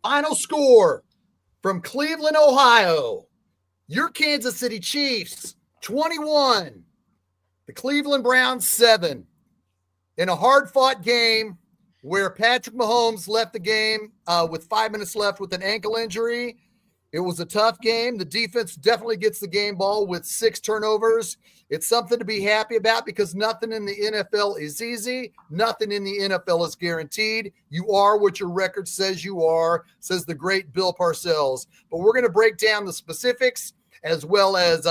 Final score from Cleveland, Ohio. Your Kansas City Chiefs, 21. The Cleveland Browns, 7. In a hard-fought game where Patrick Mahomes left the game with 5 minutes left with an ankle injury. It was a tough game. The defense definitely gets the game ball with 6 turnovers. It's something to be happy about because nothing in the NFL is easy. Nothing in the NFL is guaranteed. You are what your record says you are, says the great Bill Parcells. But we're going to break down the specifics as well as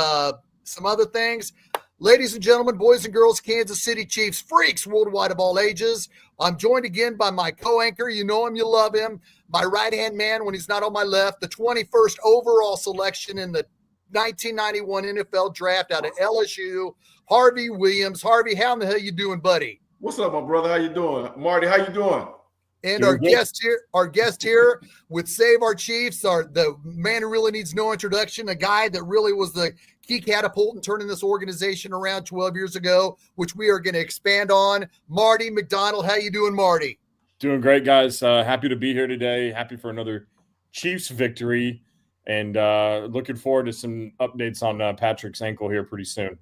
some other things. Ladies and gentlemen, boys and girls, Kansas City Chiefs, freaks worldwide of all ages. I'm joined again by my co-anchor. You know him, you love him. My right-hand man when he's not on my left, the 21st overall selection in the 1991 NFL draft out of LSU, Harvey Williams. Harvey, how in the hell you doing, buddy? What's up, my brother? How you doing? Marty, how you doing? And our guest here with Save Our Chiefs, the man who really needs no introduction, a guy that really was the key catapult in turning this organization around 12 years ago, which we are going to expand on. Marty McDonald, how you doing, Marty? Doing great, guys. Happy to be here today. Happy for another Chiefs victory, and looking forward to some updates on Patrick's ankle here pretty soon.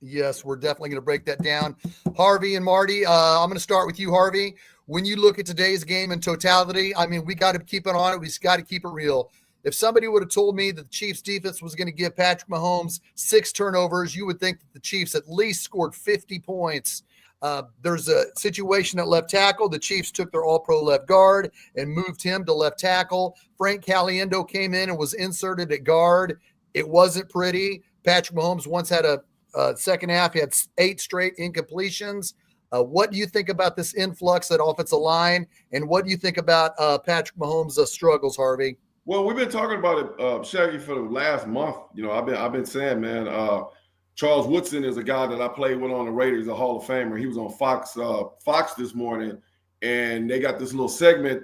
Yes, we're definitely going to break that down. Harvey and Marty, I'm going to start with you, Harvey. When you look at today's game in totality, I mean, we got to keep it on it. We just got to keep it real. If somebody would have told me that the Chiefs defense was going to give Patrick Mahomes 6 turnovers, you would think that the Chiefs at least scored 50 points. There's a situation at left tackle. The Chiefs took their all-pro left guard and moved him to left tackle. Frank Caliendo came in and was inserted at guard. It wasn't pretty. Patrick Mahomes once had a second half. He had 8 straight incompletions. What do you think about this influx at offensive line, and what do you think about Patrick Mahomes' struggles, Harvey? Well, we've been talking about it, Shaggy, for the last month. You know, I've been saying, man, Charles Woodson is a guy that I played with on the Raiders, he's a Hall of Famer. He was on Fox this morning, and they got this little segment,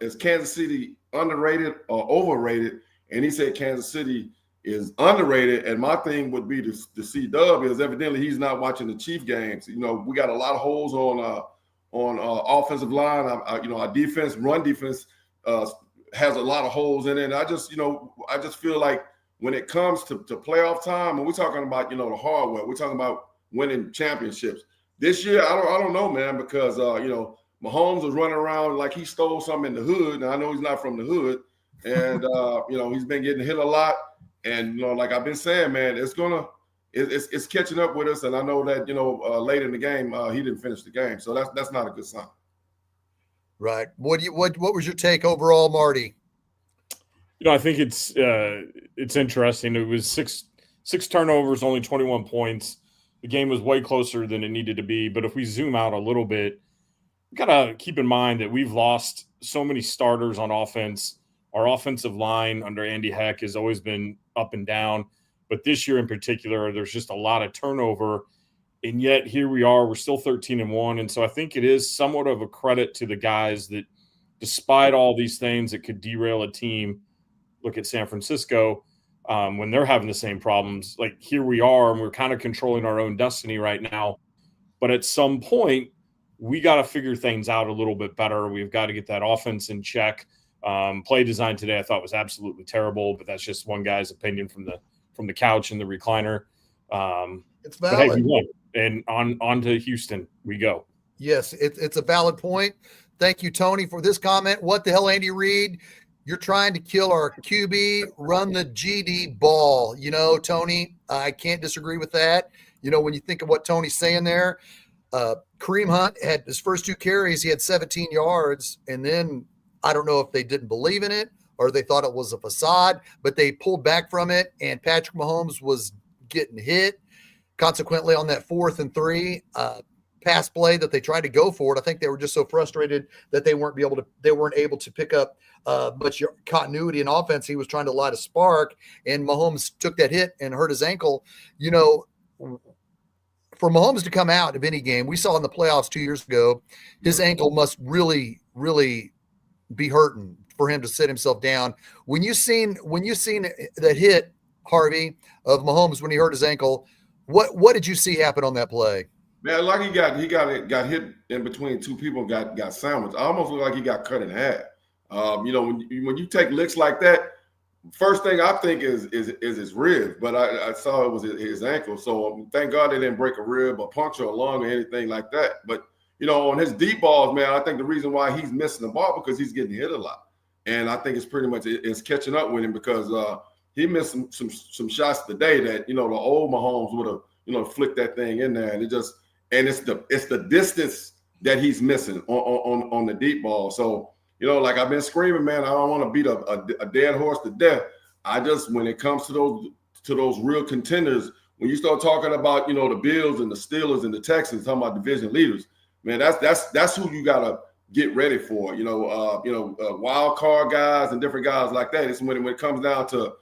is Kansas City underrated or overrated? And he said Kansas City is underrated, and my thing would be to see Dub is evidently he's not watching the Chief games. You know, we got a lot of holes on offensive line. Our defense, run defense, has a lot of holes in it. And I just feel like when it comes to playoff time, and we're talking about the hardware, we're talking about winning championships. This year, I don't know, man, because Mahomes was running around like he stole something in the hood. And I know he's not from the hood, and he's been getting hit a lot. And like I've been saying, man, it's catching up with us. And I know that late in the game, he didn't finish the game, so that's not a good sign. Right. What was your take overall, Marty? I think it's interesting. It was six turnovers, only 21 points. The game was way closer than it needed to be. But if we zoom out a little bit, we got to keep in mind that we've lost so many starters on offense. Our offensive line under Andy Heck has always been up and down. But this year in particular, there's just a lot of turnover. And yet here we are, we're still 13-1. And so I think it is somewhat of a credit to the guys that despite all these things that could derail a team, look at San Francisco when they're having the same problems. Like here we are, and we're kind of controlling our own destiny right now. But at some point, we got to figure things out a little bit better. We've got to get that offense in check. Play design today I thought was absolutely terrible, but that's just one guy's opinion from the couch in the recliner. It's valid. But hey, we won. And on to Houston we go. Yes, it's a valid point. Thank you, Tony, for this comment. What the hell, Andy Reid? You're trying to kill our QB, run the GD ball. Tony, I can't disagree with that. When you think of what Tony's saying there, Kareem Hunt had his first 2 carries. He had 17 yards. And then I don't know if they didn't believe in it or they thought it was a facade, but they pulled back from it. And Patrick Mahomes was getting hit. Consequently, on that 4th and 3, pass play that they tried to go for it. I think they were just so frustrated that they weren't able to pick up much continuity in offense. He was trying to light a spark, and Mahomes took that hit and hurt his ankle. You know, for Mahomes to come out of any game, we saw in the playoffs 2 years ago, his ankle must really, really be hurting for him to sit himself down. When you seen that hit, Harvey, of Mahomes when he hurt his ankle, what did you see happen on that play? Man, like he got hit in between two people and got sandwiched. I almost looked like he got cut in half. You know, when you take licks like that, first thing I think is his rib, but I saw it was his ankle. So thank God they didn't break a rib or puncture a lung or anything like that. But you know, on his deep balls, man, I think the reason why he's missing the ball because he's getting hit a lot, and I think it's pretty much it's catching up with him because he missed some shots today that the old Mahomes would have flicked that thing in there, and it's the distance that he's missing on the deep ball. So like I've been screaming, man, I don't want to beat a dead horse to death. I just when it comes to those real contenders, when you start talking about the Bills and the Steelers and the Texans, talking about division leaders. Man, that's who you gotta get ready for. Wild card guys and different guys like that. It's when it comes down to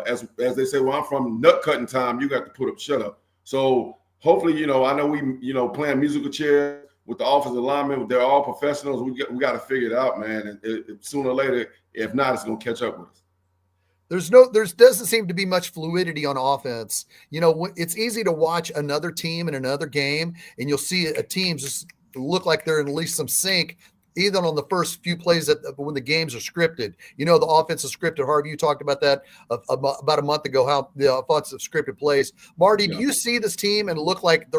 as they say, well, I'm from nut cutting time. You got to put up, shut up. So hopefully, I know we playing musical chairs with the offensive linemen. They're all professionals. We got to figure it out, man. And sooner or later, if not, it's gonna catch up with us. There doesn't seem to be much fluidity on offense. It's easy to watch another team in another game, and you'll see a team just look like they're in at least some sync, even on the first few plays when the games are scripted. The offense is scripted. Harvey, you talked about that about a month ago, how the offensive scripted plays. Marty, do you see this team and look like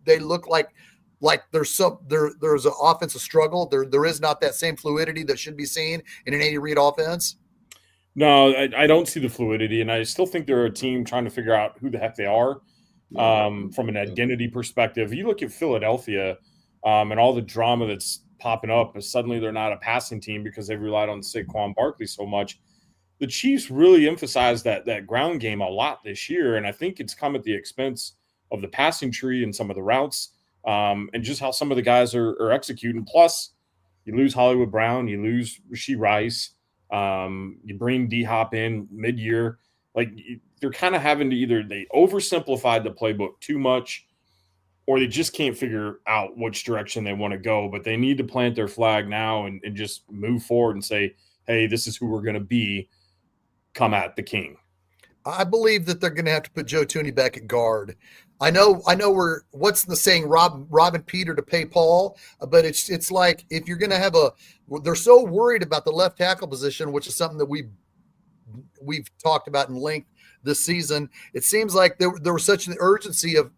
they look like there's an offensive struggle? There is not that same fluidity that should be seen in an Andy Reid offense? No, I don't see the fluidity, and I still think they're a team trying to figure out who the heck they are from an identity perspective. You look at Philadelphia and all the drama that's popping up, suddenly they're not a passing team because they've relied on Saquon Barkley so much. The Chiefs really emphasized that ground game a lot this year, and I think it's come at the expense of the passing tree and some of the routes and just how some of the guys are executing. Plus, you lose Hollywood Brown, you lose Rashee Rice. You bring D-Hop in mid-year. They're kind of having to either they oversimplified the playbook too much or they just can't figure out which direction they want to go. But they need to plant their flag now and just move forward and say, hey, this is who we're going to be. Come at the king. I believe that they're going to have to put Joe Thuney back at guard. I know what's the saying, robbing Peter to pay Paul, but it's like if you're going to have they're so worried about the left tackle position, which is something that we've talked about in length this season. It seems like there was such an urgency of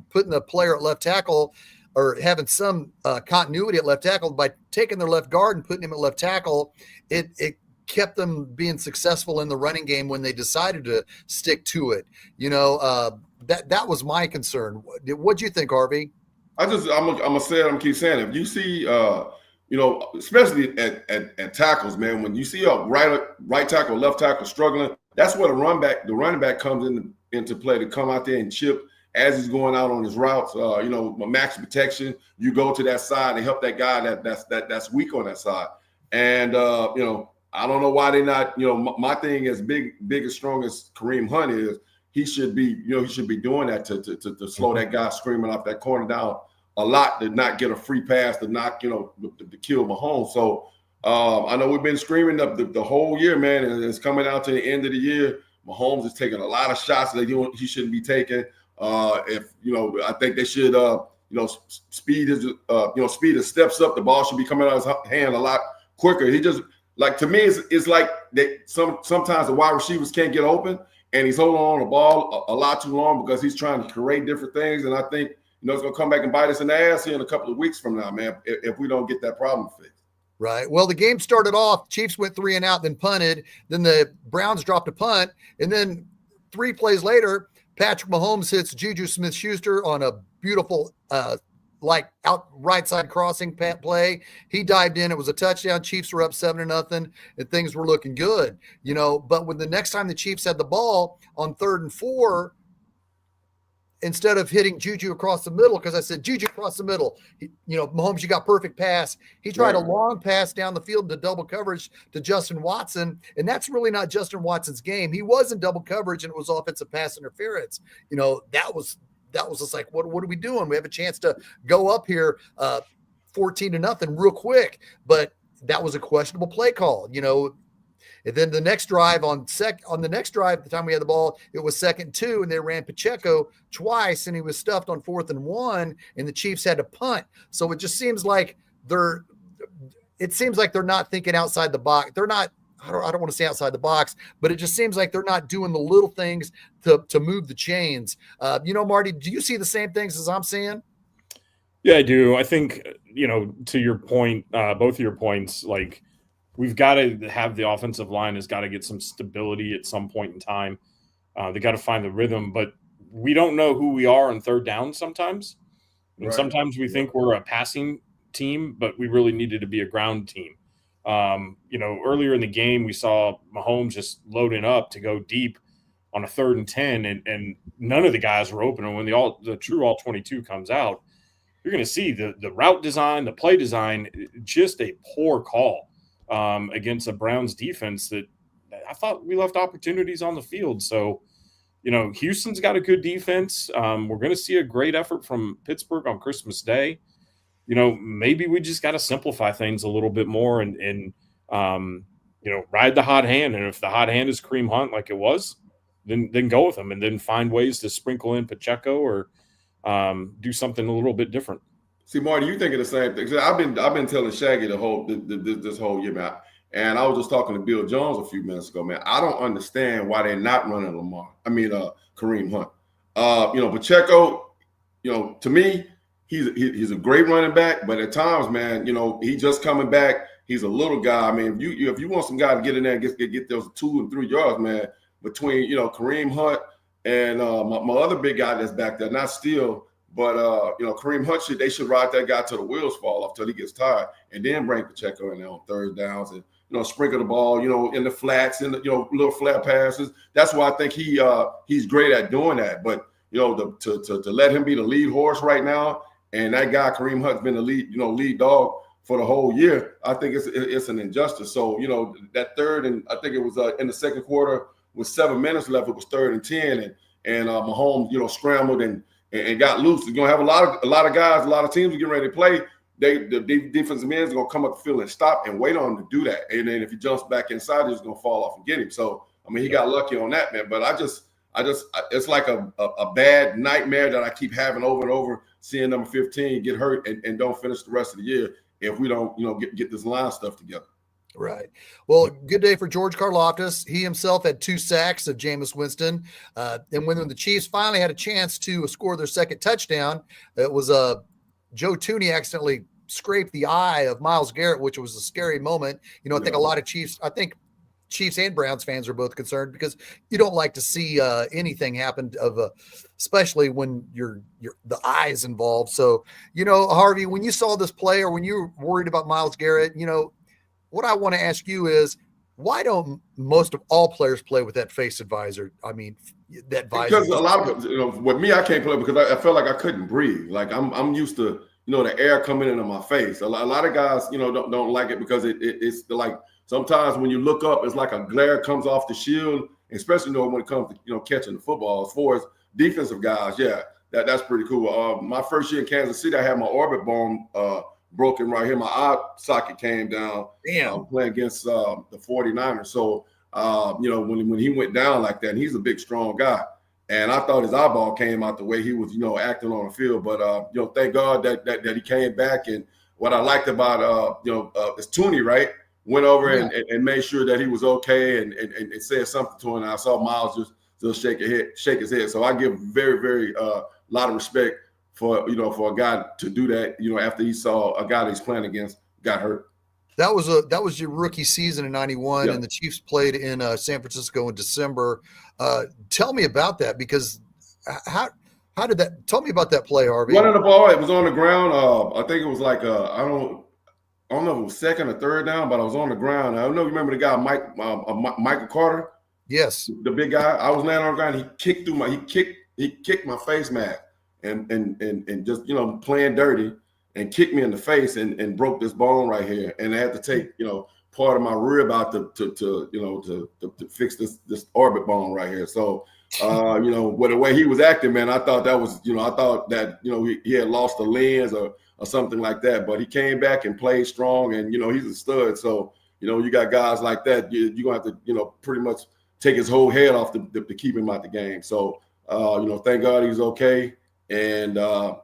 putting a player at left tackle or having some continuity at left tackle by taking their left guard and putting him at left tackle. It kept them being successful in the running game when they decided to stick to it. That was my concern. What do you think, Harvey? I'm gonna say it. I'm gonna keep saying it. If you see, especially at tackles, man, when you see a right tackle, left tackle struggling, that's where the running back comes into play to come out there and chip as he's going out on his routes. Max protection. You go to that side and help that guy that's weak on that side. And I don't know why they're not. My thing as big as strong as Kareem Hunt is. He should be doing that to slow that guy screaming off that corner down a lot, to not get a free pass, to knock, to kill Mahomes. So I know we've been screaming the whole year, man, and it's coming out to the end of the year. Mahomes is taking a lot of shots that he shouldn't be taking. I think they should, speed his steps up. The ball should be coming out of his hand a lot quicker. He just to me, it's like sometimes the wide receivers can't get open. And he's holding on to the ball a lot too long because he's trying to create different things. And I think, it's going to come back and bite us in the ass here in a couple of weeks from now, man, if we don't get that problem fixed. Right. Well, the game started off, Chiefs went 3 and out, then punted. Then the Browns dropped a punt. And then 3 plays later, Patrick Mahomes hits Juju Smith-Schuster on a beautiful out right side crossing play. He dived in. It was a touchdown. Chiefs were up 7-0, and things were looking good. But when the next time the Chiefs had the ball on 3rd and 4, instead of hitting Juju across the middle, because I said, Juju across the middle, Mahomes, you got perfect pass. He tried a long pass down the field to double coverage to Justin Watson, and that's really not Justin Watson's game. He was in double coverage, and it was offensive pass interference. That was just like, what are we doing? We have a chance to go up here 14-0 real quick, but that was a questionable play call, And then the next drive at the time we had the ball, it was 2nd and 2, and they ran Pacheco twice, and he was stuffed on 4th and 1, and the Chiefs had to punt. So it just seems like they're not thinking outside the box. They're not. I don't want to say outside the box, but it just seems like they're not doing the little things to move the chains. Marty, do you see the same things as I'm seeing? Yeah, I do. I think, to your point, both of your points, like, we've got to have the offensive line has got to get some stability at some point in time. They got to find the rhythm, but we don't know who we are on third down sometimes. And sometimes we think we're a passing team, but we really needed to be a ground team. Earlier in the game, we saw Mahomes just loading up to go deep on a 3rd and 10, and none of the guys were open. And when the true all 22 comes out, you're going to see the route design, the play design, just a poor call against a Browns defense that I thought we left opportunities on the field. So, Houston's got a good defense. We're going to see a great effort from Pittsburgh on Christmas Day. Maybe we just got to simplify things a little bit more and ride the hot hand. And if the hot hand is Kareem Hunt like it was, then go with him, and then find ways to sprinkle in Pacheco or do something a little bit different. See, Marty, you thinking the same thing? I've been telling Shaggy this whole year, man. And I was just talking to Bill Jones a few minutes ago, man. I don't understand why they're not running Kareem Hunt. Pacheco, to me, he's a great running back, but at times, man, he's just coming back. He's a little guy. I mean, if you want some guy to get in there and get those 2 and 3 yards, man, between Kareem Hunt and my other big guy that's back there, not Steele, but Kareem Hunt, they should ride that guy till the wheels fall off, till he gets tired, and then bring Pacheco in there on third downs and sprinkle the ball, in the flats and little flat passes. That's why I think he's great at doing that. But to let him be the lead horse right now, and that guy Kareem Hunt's been the lead dog for the whole year, I think it's an injustice. So that third, and I think it was in the second quarter with 7 minutes left, it was 3rd and 10, and Mahomes scrambled and got loose. You're gonna have a lot of guys, a lot of teams are getting ready to play. The defensive ends are gonna come up the field and stop and wait on him to do that. And then if he jumps back inside, he's gonna fall off and get him. So he got lucky on that, man. But I just it's like a bad nightmare that I keep having over and over, seeing number 15 get hurt and don't finish the rest of the year if we don't get this line stuff together. Right. Well, good day for George Karlaftis. He himself had 2 sacks of Jameis Winston. And when the Chiefs finally had a chance to score their second touchdown, it was Joe Tooney accidentally scraped the eye of Myles Garrett, which was a scary moment. I think a lot of Chiefs and Browns fans are both concerned, because you don't like to see anything happen especially when the eye is involved. So, Harvey, when you saw this play, or when you were worried about Myles Garrett, what I want to ask you is, why don't most of all players play with that face advisor? I mean, that visor. Because a lot of with me, I can't play because I felt like I couldn't breathe. Like I'm used to the air coming into my face. A lot of guys don't like it because it's like sometimes when you look up, it's like a glare comes off the shield, especially when it comes to catching the football. As far as defensive guys, yeah, that's pretty cool. My first year in Kansas City, I had my orbit bone broken right here. My eye socket came down. Damn. Playing against the 49ers. So, when he went down like that, and he's a big, strong guy, and I thought his eyeball came out the way he was, acting on the field. But, thank God that he came back. And what I liked about, is Tooney, right, went over and made sure that he was okay and said something to him. And I saw Myles just shake his head. So I give very, very lot of respect for a guy to do that, after he saw a guy that he's playing against got hurt. That was your rookie season in '91, yeah. And the Chiefs played in San Francisco in December. Tell me about that, because how did that? Tell me about that play, Harvey. Running the ball, it was on the ground. I think it was like I don't know if it was second or third down, but I was on the ground. I don't know. Remember the guy Michael Carter? Yes, the big guy. I was laying on the ground. He kicked he kicked my face mask and just, you know, playing dirty and kicked me in the face and broke this bone right here. And I had to take, you know, part of my rib out to fix this orbit bone right here. So, you know, with the way he was acting, man, I thought that was, you know, I thought that, you know, he had lost a lens or something like that. But he came back and played strong, and, you know, he's a stud. So, you know, you got guys like that, you're going to have to, you know, pretty much take his whole head off to keep him out the game. So, you know, thank God he's okay. And,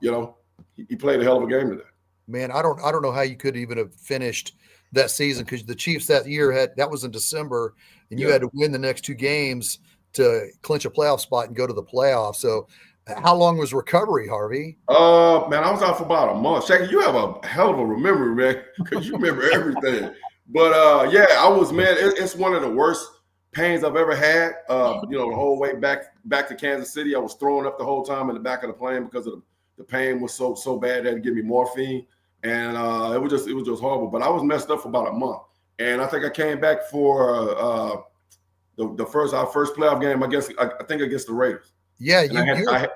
you know, he played a hell of a game today. Man, I don't know how you could even have finished that season, because the Chiefs that year that was in December, and you had to win the next 2 games to clinch a playoff spot and go to the playoffs. So how long was recovery, Harvey? Man, I was out for about a month. Shaggy, you have a hell of a memory, man, because you remember everything. But yeah, I was, man, it's one of the worst pains I've ever had. You know, the whole way back to Kansas City, I was throwing up the whole time in the back of the plane because of the pain was so bad. They had to give me morphine, and it was just horrible. But I was messed up for about a month, and I think I came back for our first playoff game. I think against the Raiders. Yeah,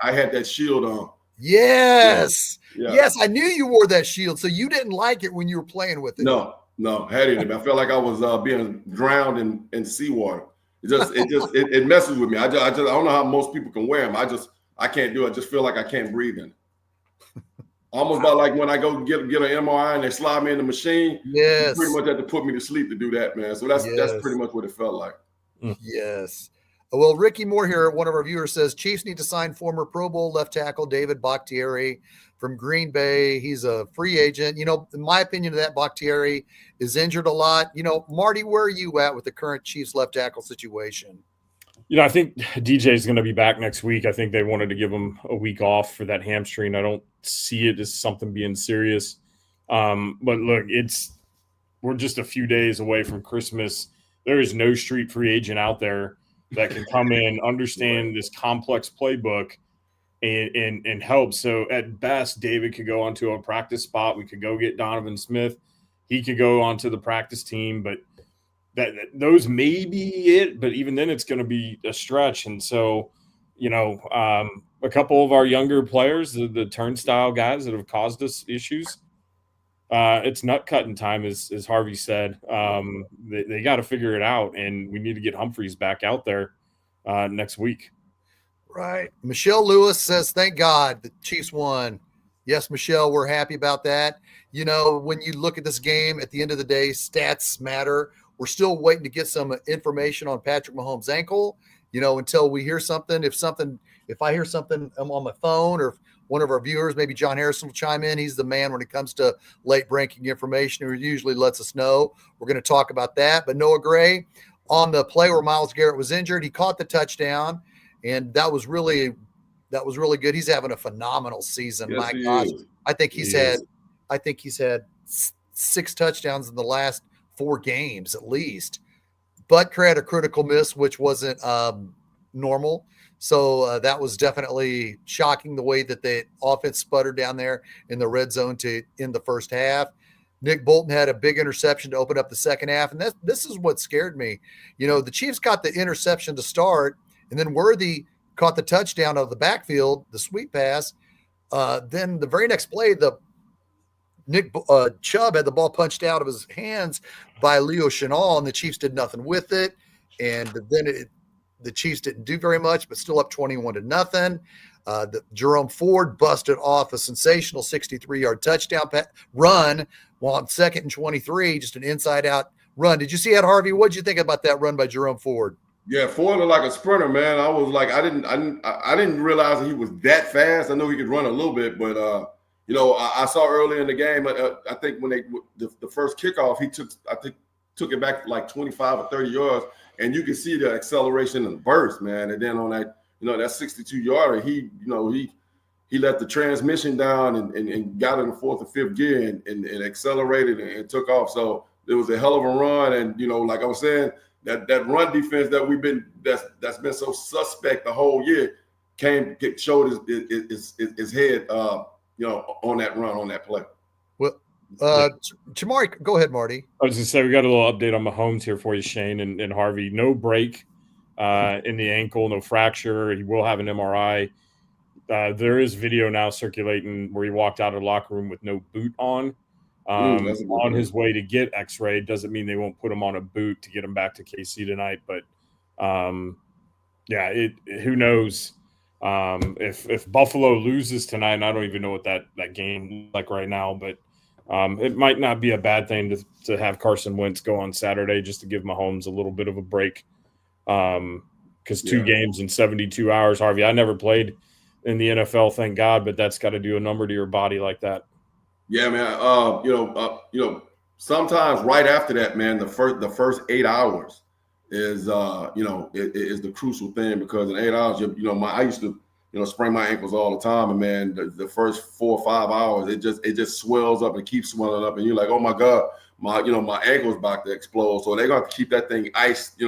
I had that shield on. Yes, yes, I knew you wore that shield, so you didn't like it when you were playing with it. No, I hated it. I felt like I was being drowned in seawater. It messes with me. I don't know how most people can wear them. I can't do it. I just feel like I can't breathe in it. Almost about like when I go get an MRI and they slide me in the machine. Yes, you pretty much had to put me to sleep to do that, man. So that's pretty much what it felt like. Yes. Well, Ricky Moore here, one of our viewers, says Chiefs need to sign former Pro Bowl left tackle David Bakhtiari from Green Bay. He's a free agent. You know, in my opinion, that Bakhtiari is injured a lot. You know, Marty, where are you at with the current Chiefs left tackle situation? You know, I think DJ is going to be back next week. I think they wanted to give him a week off for that hamstring. I don't see it as something being serious. But look, we're just a few days away from Christmas. There is no street free agent out there that can come in, understand this complex playbook, and help. So at best, David could go onto a practice spot. We could go get Donovan Smith. He could go onto the practice team, but those may be it. But even then, it's going to be a stretch. And so, you know, a couple of our younger players, the turnstile guys that have caused us issues, it's nut cutting time, as Harvey said. They got to figure it out, and we need to get Humphreys back out there next week. Right. Michelle Lewis says, thank God the Chiefs won. Yes, Michelle, we're happy about that. You know, when you look at this game, at the end of the day, stats matter. We're still waiting to get some information on Patrick Mahomes' ankle, you know, until we hear something. If I hear something on my phone, or if one of our viewers, maybe John Harrison, will chime in. He's the man when it comes to late breaking information, who usually lets us know. We're going to talk about that. But Noah Gray, on the play where Myles Garrett was injured, he caught the touchdown, and that was really good. He's having a phenomenal season. Yes, My gosh, I think he's had 6 touchdowns in the last 4 games at least. Butker had a critical miss, which wasn't normal. So that was definitely shocking, the way that the offense sputtered down there in the red zone in the first half. Nick Bolton had a big interception to open up the second half. And this is what scared me. You know, the Chiefs got the interception to start, and then Worthy caught the touchdown out of the backfield, the sweep pass. Then the very next play, Nick Chubb had the ball punched out of his hands by Leo Chenal, and the Chiefs did nothing with it. And then the Chiefs didn't do very much, but still up 21-0. Jerome Ford busted off a sensational 63-yard touchdown run while on 2nd and 23, just an inside-out run. Did you see that, Harvey? What did you think about that run by Jerome Ford? Yeah, Ford looked like a sprinter, man. I was like, I didn't realize that he was that fast. I know he could run a little bit, but you know, I saw early in the game. I think when the first kickoff, he took it back like 25 or 30 yards, and you can see the acceleration and the burst, man. And then on that, you know, that 62-yarder, he let the transmission down and got in the 4th or 5th gear and accelerated and took off. So it was a hell of a run. And, you know, like I was saying, that run defense that that's been so suspect the whole year showed his head, you know, on that run, on that play. Well, Jamari, go ahead, Marty. I was going to say, we got a little update on Mahomes here for you, Shane and Harvey. No break in the ankle, no fracture. He will have an MRI. there is video now circulating where he walked out of the locker room with no boot on. On his way to get x-rayed. Doesn't mean they won't put him on a boot to get him back to KC tonight, but who knows if Buffalo loses tonight. I don't even know what that game is like right now, but it might not be a bad thing to have Carson Wentz go on Saturday just to give Mahomes a little bit of a break, because 2 games in 72 hours, Harvey. I never played in the NFL, thank God, but that's got to do a number to your body like that. Yeah, man. Sometimes right after that, man, the first 8 hours is is the crucial thing, because in 8 hours, I used to sprain my ankles all the time, and man, the first 4 or 5 hours, it just swells up and keeps swelling up, and you're like, oh my God, my ankle's about to explode. So they're going to keep that thing iced.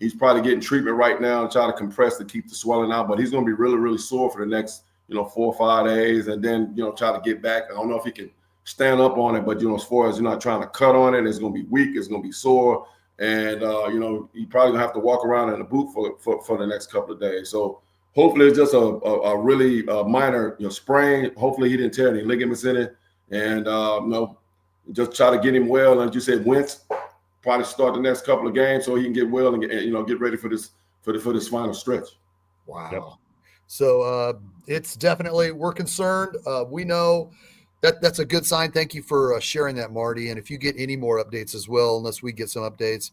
He's probably getting treatment right now and try to compress to keep the swelling out, but he's going to be really, really sore for the next 4 or 5 days, and then try to get back. I don't know if he can stand up on it, but as far as you're not trying to cut on it, it's going to be weak, it's going to be sore, and he probably gonna have to walk around in a boot for the next couple of days. So hopefully it's just a really minor sprain. Hopefully he didn't tear any ligaments in it, and just try to get him well. And as you said, Wentz probably start the next couple of games so he can get well and get ready for this final stretch. Wow. Yep. So it's definitely, we're concerned. We know that's a good sign. Thank you for sharing that, Marty. And if you get any more updates as well, unless we get some updates,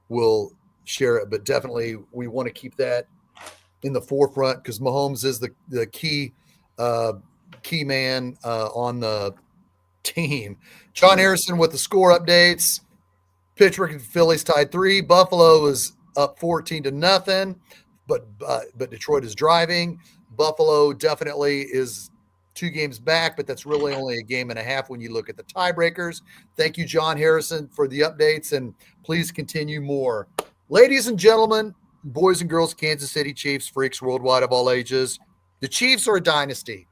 we'll share it. But definitely we want to keep that in the forefront, because Mahomes is the key man on the team. John Harrison with the score updates. Pittsburgh and Phillies tied 3. Buffalo is up 14-0, but Detroit is driving. Buffalo definitely is 2 games back, but that's really only a game and a half when you look at the tiebreakers. Thank you, John Harrison, for the updates, and please continue more. Ladies and gentlemen, boys and girls, Kansas City Chiefs, freaks worldwide of all ages, the Chiefs are a dynasty.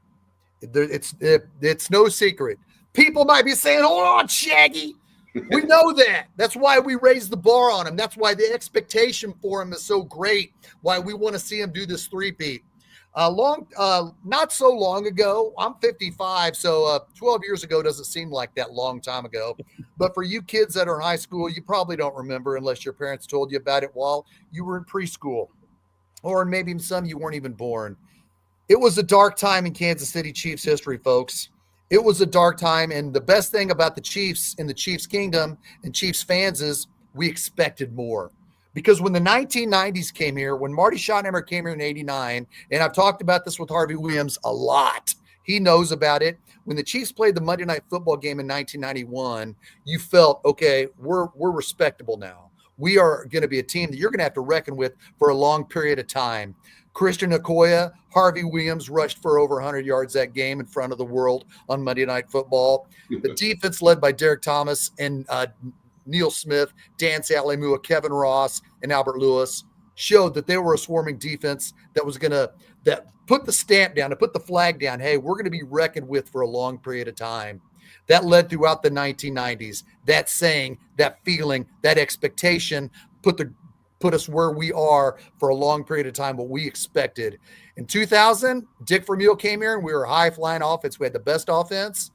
It's no secret. People might be saying, hold on, Shaggy. We know that. That's why we raised the bar on him. That's why the expectation for him is so great, why we want to see him do this three-peat. Not so long ago, I'm 55, so 12 years ago doesn't seem like that long time ago. But for you kids that are in high school, you probably don't remember unless your parents told you about it while you were in preschool. Or maybe some you weren't even born. It was a dark time in Kansas City Chiefs history, folks. It was a dark time, and the best thing about the Chiefs and the Chiefs kingdom and Chiefs fans is we expected more. Because when the 1990s came here, when Marty Schottenheimer came here in 89, and I've talked about this with Harvey Williams a lot, he knows about it. When the Chiefs played the Monday Night Football game in 1991, you felt, okay, we're respectable now. We are going to be a team that you're going to have to reckon with for a long period of time. Christian Okoye, Harvey Williams rushed for over 100 yards that game in front of the world on Monday Night Football. The defense led by Derek Thomas and Neil Smith, Dan Salamua, Kevin Ross, and Albert Lewis showed that they were a swarming defense that was going to put the stamp down, to put the flag down. Hey, we're going to be reckoned with for a long period of time. That led throughout the 1990s. That saying, that feeling, that expectation put us where we are for a long period of time, what we expected. In 2000, Dick Vermeil came here, and we were a high-flying offense. We had the best offense,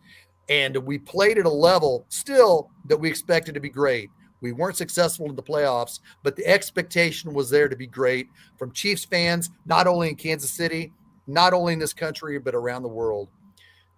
and we played at a level still that we expected to be great. We weren't successful in the playoffs, but the expectation was there to be great from Chiefs fans, not only in Kansas City, not only in this country, but around the world.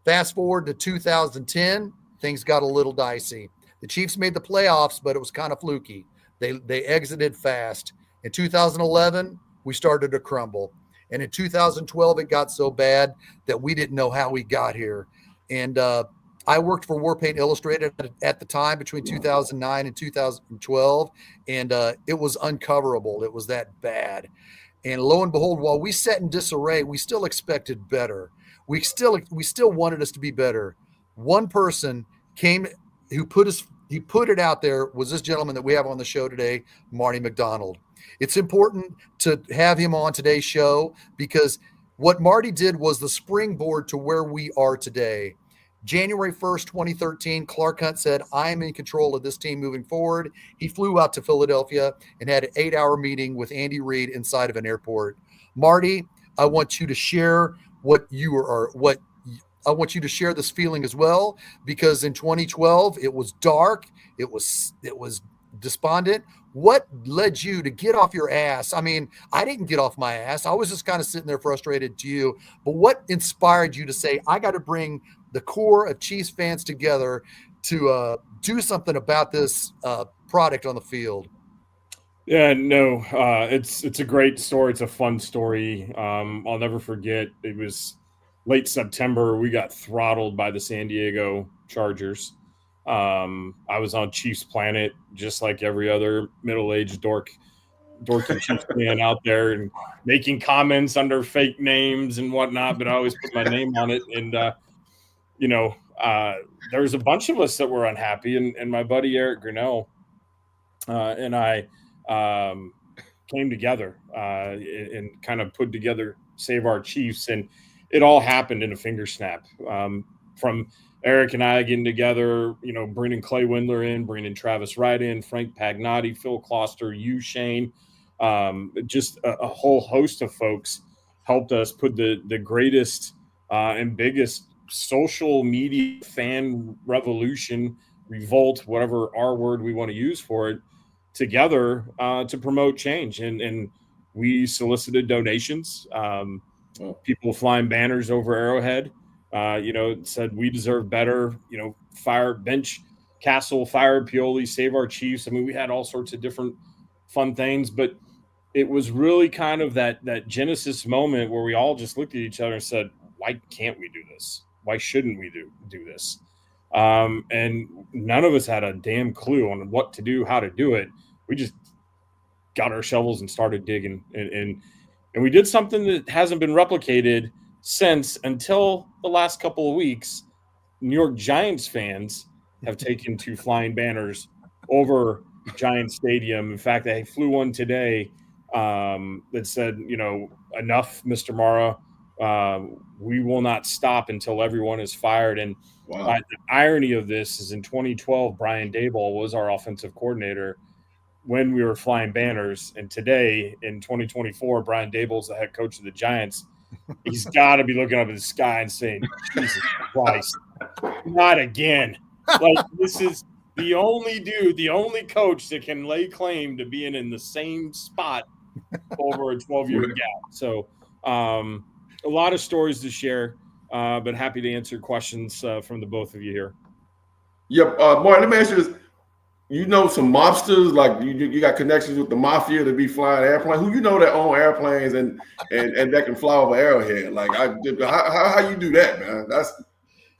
Fast forward to 2010, things got a little dicey. The Chiefs made the playoffs, but it was kind of fluky. They exited fast. In 2011, we started to crumble. And in 2012, it got so bad that we didn't know how we got here. And I worked for Warpaint Illustrated at the time between 2009 and 2012, and it was uncoverable. It was that bad. And lo and behold, while we sat in disarray, we still expected better. We still wanted us to be better. One person came who put it out there, was this gentleman that we have on the show today, Marty McDonald. It's important to have him on today's show because what Marty did was the springboard to where we are today. January 1st, 2013, Clark Hunt said, I am in control of this team moving forward. He flew out to Philadelphia and had an 8-hour meeting with Andy Reid inside of an airport. Marty, I want you to share what you are, what I want you to share this feeling as well, because in 2012 it was dark, it was despondent. What led you to get off your ass? I mean, I didn't get off my ass. I was just kind of sitting there frustrated to you. But what inspired you to say, I got to bring the core of Chiefs fans together to do something about this product on the field? Yeah, no, it's a great story. It's a fun story. I'll never forget. It was late September. We got throttled by the San Diego Chargers. I was on Chiefs Planet, just like every other middle-aged dorky Chiefs fan out there, and making comments under fake names and whatnot. But I always put my name on it, and there was a bunch of us that were unhappy, and my buddy Eric Grinnell and I came together and kind of put together Save Our Chiefs, and it all happened in a finger snap. From Eric and I getting together, bringing Clay Windler in, bringing Travis Wright in, Frank Pagnotti, Phil Kloster, Shane, just a whole host of folks helped us put the greatest and biggest social media fan revolution, revolt, whatever our word we want to use for it, together to promote change. And we solicited donations, people flying banners over Arrowhead, said we deserve better, fire bench Castle, fire Pioli, Save Our Chiefs. I mean, we had all sorts of different fun things, but it was really kind of that genesis moment where we all just looked at each other and said, why can't we do this? Why shouldn't we do this? And none of us had a damn clue on what to do, how to do it. We just got our shovels and started digging, and we did something that hasn't been replicated since until the last couple of weeks. New York Giants fans have taken to flying banners over Giants Stadium. In fact, I flew one today that said, enough, Mr. Mara. We will not stop until everyone is fired. And wow. The irony of this is in 2012, Brian Daboll was our offensive coordinator when we were flying banners. And today in 2024, Brian Daboll's the head coach of the Giants. He's got to be looking up at the sky and saying, Jesus Christ, not again. Like, this is the only coach that can lay claim to being in the same spot over a 12-year gap. So a lot of stories to share, but happy to answer questions from the both of you here. Yep. Martin, let me ask you this. Some mobsters, like you got connections with the mafia to be flying airplanes. Who that own airplanes and that can fly over Arrowhead? Like, how you do that, man?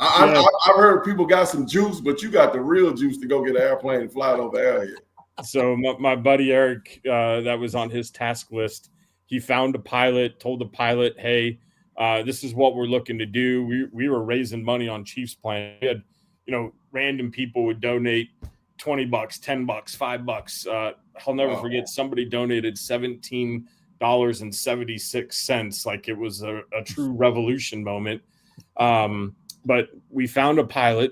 I've heard people got some juice, but you got the real juice to go get an airplane and fly it over Arrowhead. So my buddy Eric, that was on his task list. He found a pilot, told the pilot, "Hey, this is what we're looking to do." We were raising money on Chiefs Plan. We had, random people would donate $20, $10, $5. I'll never forget, somebody donated $17.76, like it was a true revolution moment. But we found a pilot,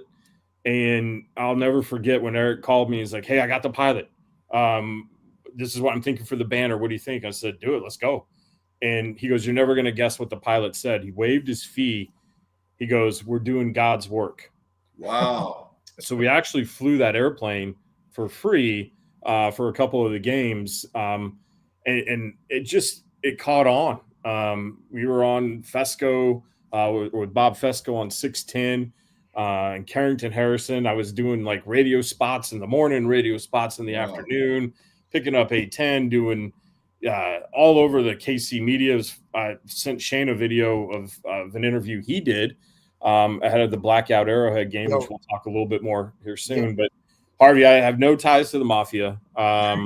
and I'll never forget when Eric called me. He's like, "Hey, I got the pilot. This is what I'm thinking for the banner. What do you think?" I said, "Do it. Let's go." And he goes, "You're never going to guess what the pilot said." He waived his fee. He goes, "We're doing God's work." Wow. So we actually flew that airplane for free for a couple of the games. And it caught on. We were on Fesco with Bob Fesco on 610 and Carrington Harrison. I was doing like radio spots in the morning, radio spots in the afternoon, picking up 810, doing all over the KC media. I sent Shane a video of an interview he did ahead of the blackout Arrowhead game, which we'll talk a little bit more here soon. But Harvey, I have no ties to the mafia. I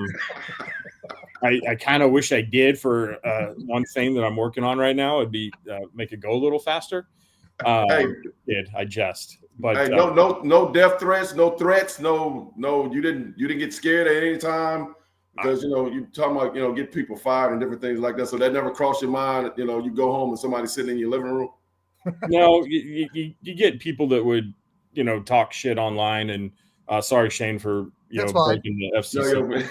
kind of wish I did for one thing that I'm working on right now. It'd be make it go a little faster. I jest. But hey, no death threats, no threats, no. You didn't get scared at any time because you talking about get people fired and different things like that. So that never crossed your mind. You go home and somebody's sitting in your living room. No, you get people that would talk shit online, and sorry Shane for breaking the FCC.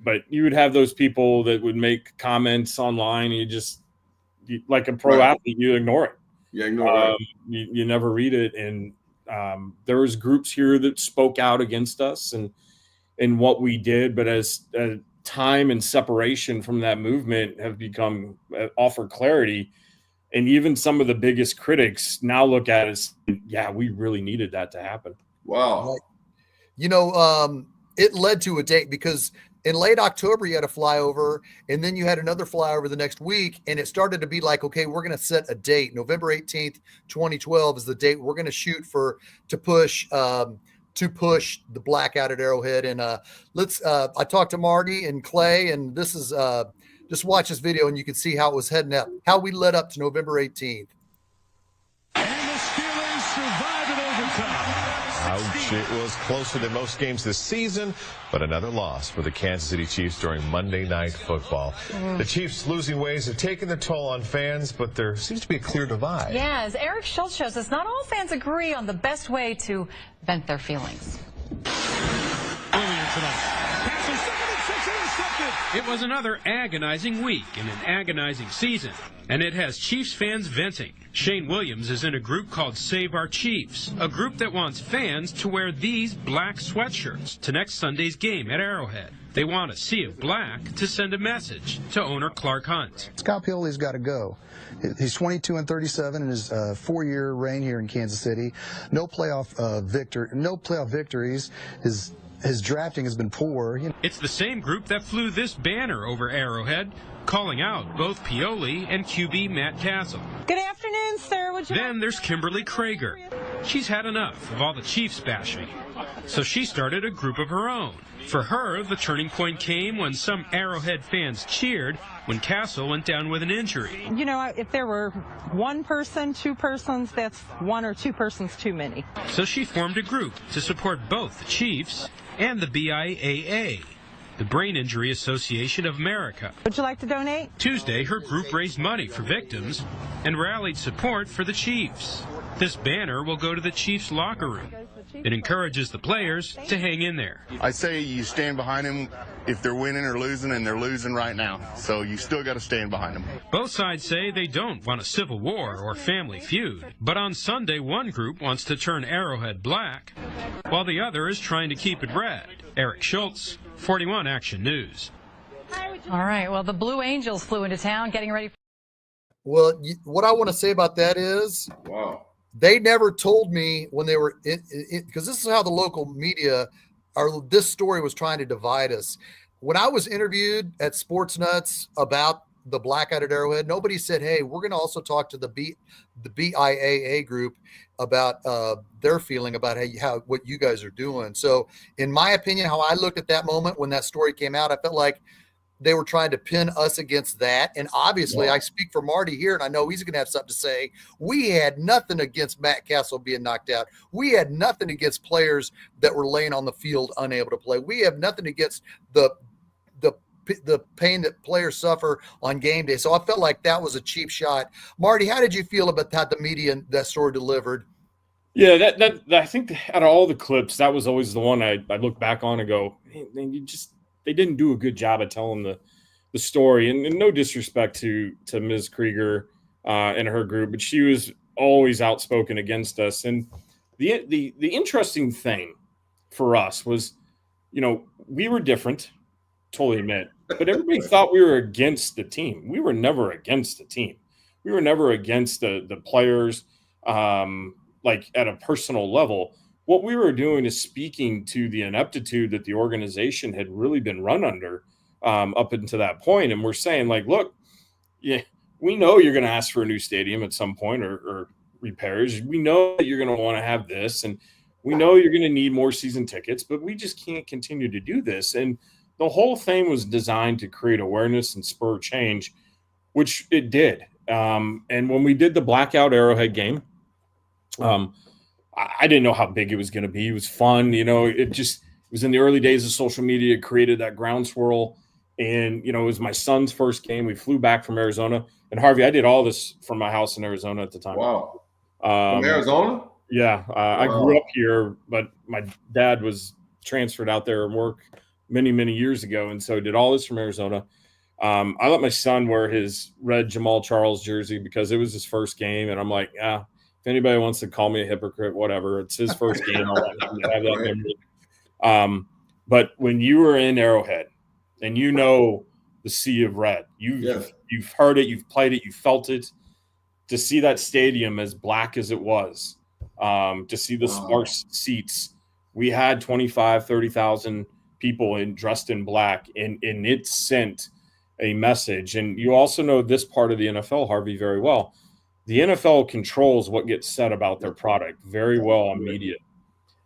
But you would have those people that would make comments online, and you just like a pro athlete, you ignore it. Yeah, ignore it. You never read it. And there was groups here that spoke out against us and what we did. But as time and separation from that movement have become offer clarity, and even some of the biggest critics now look at us, yeah, we really needed that to happen. Wow. You know, it led to a date because in late October, you had a flyover, and then you had another flyover the next week, and it started to be like, okay, we're going to set a date. November 18th, 2012 is the date we're going to shoot for to push the blackout at Arrowhead. And I talked to Marty and Clay, and this is just watch this video, and you can see how it was heading up, how we led up to November 18th. And the Steelers survive in overtime. Ouch, it was closer than most games this season, but another loss for the Kansas City Chiefs during Monday Night Football. The Chiefs' losing ways have taken their toll on fans, but there seems to be a clear divide. Yeah, as Eric Schultz shows us, not all fans agree on the best way to vent their feelings. Earlier tonight. Passes 2nd and 6 intercepted. It was another agonizing week in an agonizing season, and it has Chiefs fans venting. Shane Williams is in a group called Save Our Chiefs, a group that wants fans to wear these black sweatshirts to next Sunday's game at Arrowhead. They want a sea of black to send a message to owner Clark Hunt. Scott Pioli's got to go. He's 22-37 in his 4-year reign here in Kansas City. No playoff victories. His drafting has been poor. It's the same group that flew this banner over Arrowhead, calling out both Pioli and QB Matt Castle. Good afternoon, sir. Then there's Kimberly Krager. She's had enough of all the Chiefs bashing, so she started a group of her own. For her, the turning point came when some Arrowhead fans cheered when Castle went down with an injury. You know, if there were one person, two persons, that's one or two persons too many. So she formed a group to support both the Chiefs and the BIAA, the Brain Injury Association of America. Would you like to donate? Tuesday, her group raised money for victims and rallied support for the Chiefs. This banner will go to the Chiefs' locker room. It encourages the players to hang in there. I say you stand behind them if they're winning or losing, and they're losing right now. So you still got to stand behind them. Both sides say they don't want a civil war or family feud. But on Sunday, one group wants to turn Arrowhead black, while the other is trying to keep it red. Eric Schultz, 41 Action News. All right, well, the Blue Angels flew into town getting ready. Well, what I want to say about that is, Wow. They never told me when they were because this is how the local media this story was trying to divide us. When I was interviewed at Sports Nuts about the blackout at Arrowhead, nobody said, hey, we're going to also talk to the BIAA group about their feeling about how what you guys are doing. So in my opinion, how I looked at that moment when that story came out, I felt like they were trying to pin us against that. And obviously, I speak for Marty here, and I know he's going to have something to say. We had nothing against Matt Castle being knocked out. We had nothing against players that were laying on the field unable to play. We have nothing against the pain that players suffer on game day. So I felt like that was a cheap shot. Marty, how did you feel about how the media that story delivered? Yeah, that I think out of all the clips, that was always the one I look back on and go, man, they didn't do a good job of telling the story. And no disrespect to Ms. Krieger and her group, but she was always outspoken against us. And the interesting thing for us was, we were different, totally admit, but everybody thought we were against the team. We were never against the team. We were never against the players, like at a personal level. What we were doing is speaking to the ineptitude that the organization had really been run under up until that point. And we're saying, like, look, yeah, we know you're going to ask for a new stadium at some point or repairs. We know that you're going to want to have this, and we know you're going to need more season tickets, but we just can't continue to do this. And the whole thing was designed to create awareness and spur change, which it did. And when we did the blackout Arrowhead game, I didn't know how big it was going to be. It was fun. It was in the early days of social media. It created that groundswell. And, it was my son's first game. We flew back from Arizona. And Harvey, I did all this from my house in Arizona at the time. Wow. From Arizona? Yeah. I grew up here, but my dad was transferred out there and worked many, many years ago. And so I did all this from Arizona. I let my son wear his red Jamal Charles jersey because it was his first game, and I'm like, if anybody wants to call me a hypocrite, whatever, it's his first game. I'll let him have that memory. But when you were in Arrowhead, and you know the sea of red, you've heard it, you've played it, you felt it. To see that stadium as black as it was, to see the sparse seats, we had 25, 30,000 people dressed in black, and it sent a message. And you also know this part of the NFL, Harvey, very well. The NFL controls what gets said about their product very well on media.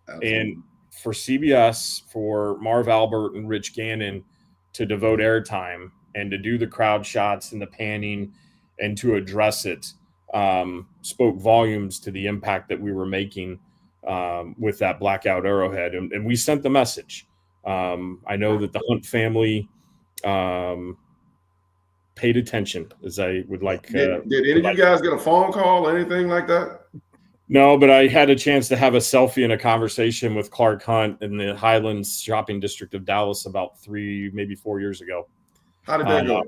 Absolutely. And for CBS, for Marv Albert and Rich Gannon to devote airtime and to do the crowd shots and the panning and to address it, spoke volumes to the impact that we were making with that blackout Arrowhead. And we sent the message. I know that the Hunt family paid attention, as I would like. Did any of you guys get a phone call or anything like that? No, but I had a chance to have a selfie and a conversation with Clark Hunt in the Highlands shopping district of Dallas about 3, maybe 4 years ago. How did that go?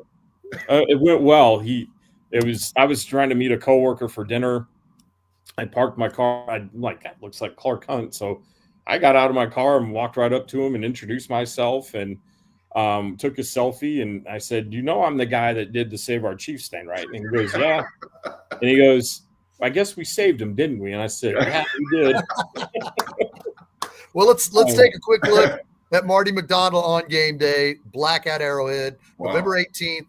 It went well. I was trying to meet a coworker for dinner. I parked my car. That looks like Clark Hunt. So I got out of my car and walked right up to him and introduced myself and took a selfie. And I said, I'm the guy that did the Save Our Chiefs thing, right? And he goes, yeah. And he goes, I guess we saved him, didn't we? And I said, yeah, we did. Well, let's take a quick look at Marty McDonald on game day, blackout Arrowhead, November 18th,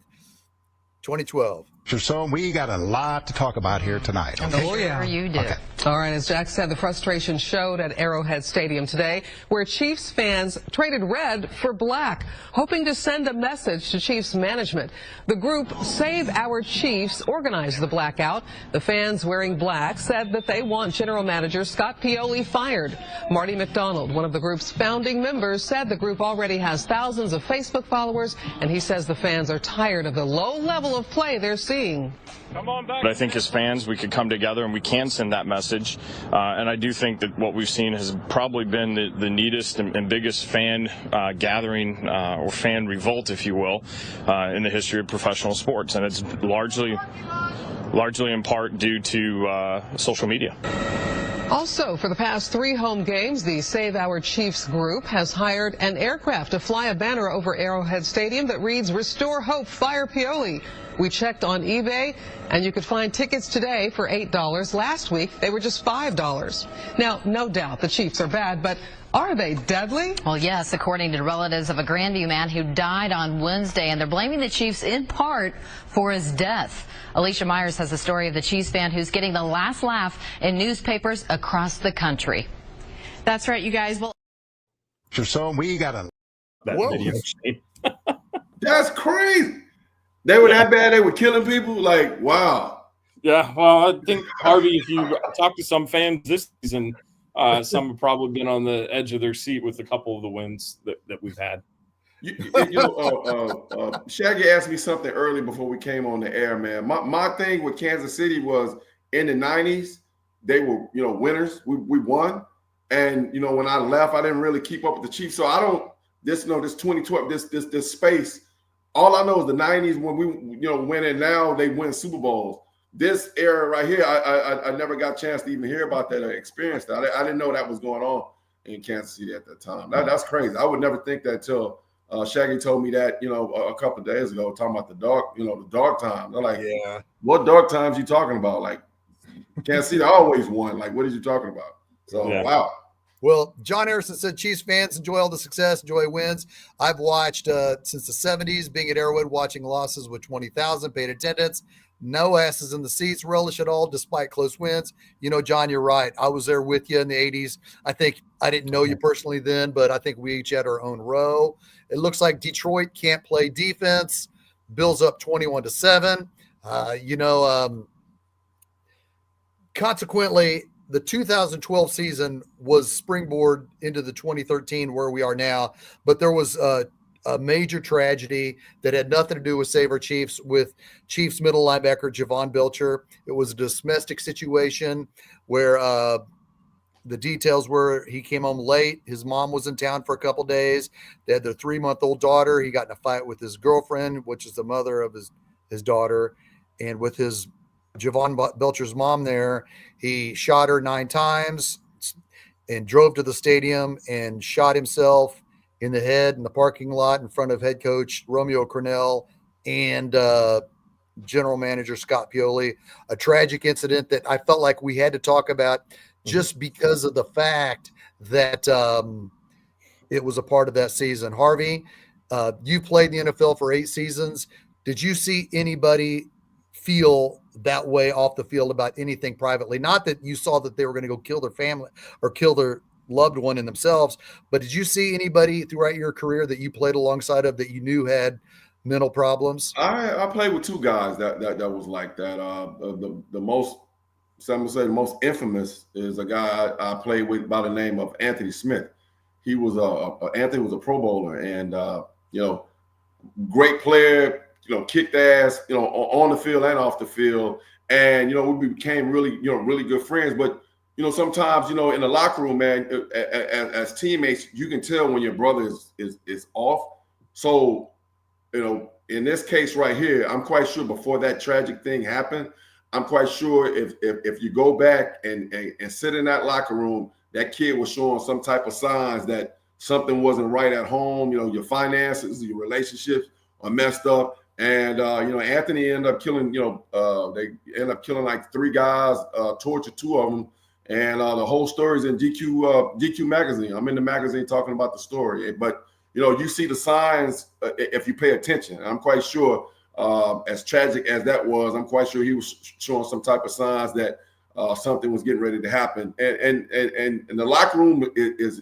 2012. So we got a lot to talk about here tonight. Okay? Oh, yeah. You do. Okay. All right, as Jack said, the frustration showed at Arrowhead Stadium today, where Chiefs fans traded red for black, hoping to send a message to Chiefs management. The group Save Our Chiefs organized the blackout. The fans wearing black said that they want General Manager Scott Pioli fired. Marty McDonald, one of the group's founding members, said the group already has thousands of Facebook followers, and he says the fans are tired of the low level of play they're seeing. But I think as fans, we could come together and we can send that message. And I do think that what we've seen has probably been the neatest and biggest fan gathering or fan revolt, if you will, in the history of professional sports. And it's largely in part due to social media. Also, for the past 3 home games, the Save Our Chiefs group has hired an aircraft to fly a banner over Arrowhead Stadium that reads, "Restore Hope, Fire Pioli." We checked on eBay, and you could find tickets today for $8. Last week, they were just $5. Now, no doubt the Chiefs are bad, but are they deadly? Well, yes, according to relatives of a Grandview man who died on Wednesday, and they're blaming the Chiefs in part for his death. Alicia Myers has the story of the Chiefs fan who's getting the last laugh in newspapers across the country. That's right, you guys. Well, so we got a video. That's crazy. They were that bad. They were killing people. Like, wow. Yeah. Well, I think, Harvey, if you talk to some fans this season, some have probably been on the edge of their seat with a couple of the wins that we've had. Shaggy asked me something early before we came on the air, man. My thing with Kansas City was in the 90s, they were, winners. We won. And, when I left, I didn't really keep up with the Chiefs. So this 2012, this space, all I know is the 90s when we, win, and now they win Super Bowls. This era right here, I never got a chance to even hear about that or experience that. I didn't know that was going on in Kansas City at that time. That's crazy. I would never think that till Shaggy told me that, a couple of days ago, talking about the dark times. I'm like, yeah, what dark times you talking about? Like, Kansas City always won. Like, what are you talking about? So, yeah. Wow. Well, John Harrison said Chiefs fans enjoy all the success, enjoy wins. I've watched since the 70s, being at Arrowhead, watching losses with 20,000 paid attendance. No asses in the seats, relish at all, despite close wins. John, you're right. I was there with you in the 80s. I think I didn't know you personally then, but I think we each had our own row. It looks like Detroit can't play defense. Bills up 21-7. Consequently, the 2012 season was springboard into the 2013 where we are now, but there was a major tragedy that had nothing to do with Save Our Chiefs with Chiefs middle linebacker Javon Belcher. It was a domestic situation where The details were he came home late. His mom was in town for a couple days. They had their 3-month-old daughter. He got in a fight with his girlfriend, which is the mother of his daughter. And with his Javon Belcher's mom there, he shot her 9 times and drove to the stadium and shot himself in the head in the parking lot in front of head coach Romeo Cornell and general manager Scott Pioli. A tragic incident that I felt like we had to talk about just because of the fact that it was a part of that season. Harvey, you played in the NFL for 8 seasons. Did you see anybody feel that way off the field about anything privately? Not that you saw that they were going to go kill their family or kill their loved one in themselves, but did you see anybody throughout your career that you played alongside of that you knew had mental problems? I played with 2 guys that was like that. The most, some would say the most infamous is a guy I played with by the name of Anthony Smith. He was Anthony was a Pro Bowler and great player. Kicked ass, on the field and off the field. And, we became really good friends. But, sometimes, in the locker room, man, as teammates, you can tell when your brother is off. So, in this case right here, I'm quite sure before that tragic thing happened, I'm quite sure if you go back and sit in that locker room, that kid was showing some type of signs that something wasn't right at home. Your finances, your relationships are messed up. And, Anthony ended up killing, they ended up killing like 3 guys, tortured 2 of them. And the whole story is in GQ magazine. I'm in the magazine talking about the story. But, you see the signs if you pay attention. And I'm quite sure, as tragic as that was, I'm quite sure he was showing some type of signs that something was getting ready to happen. And the locker room is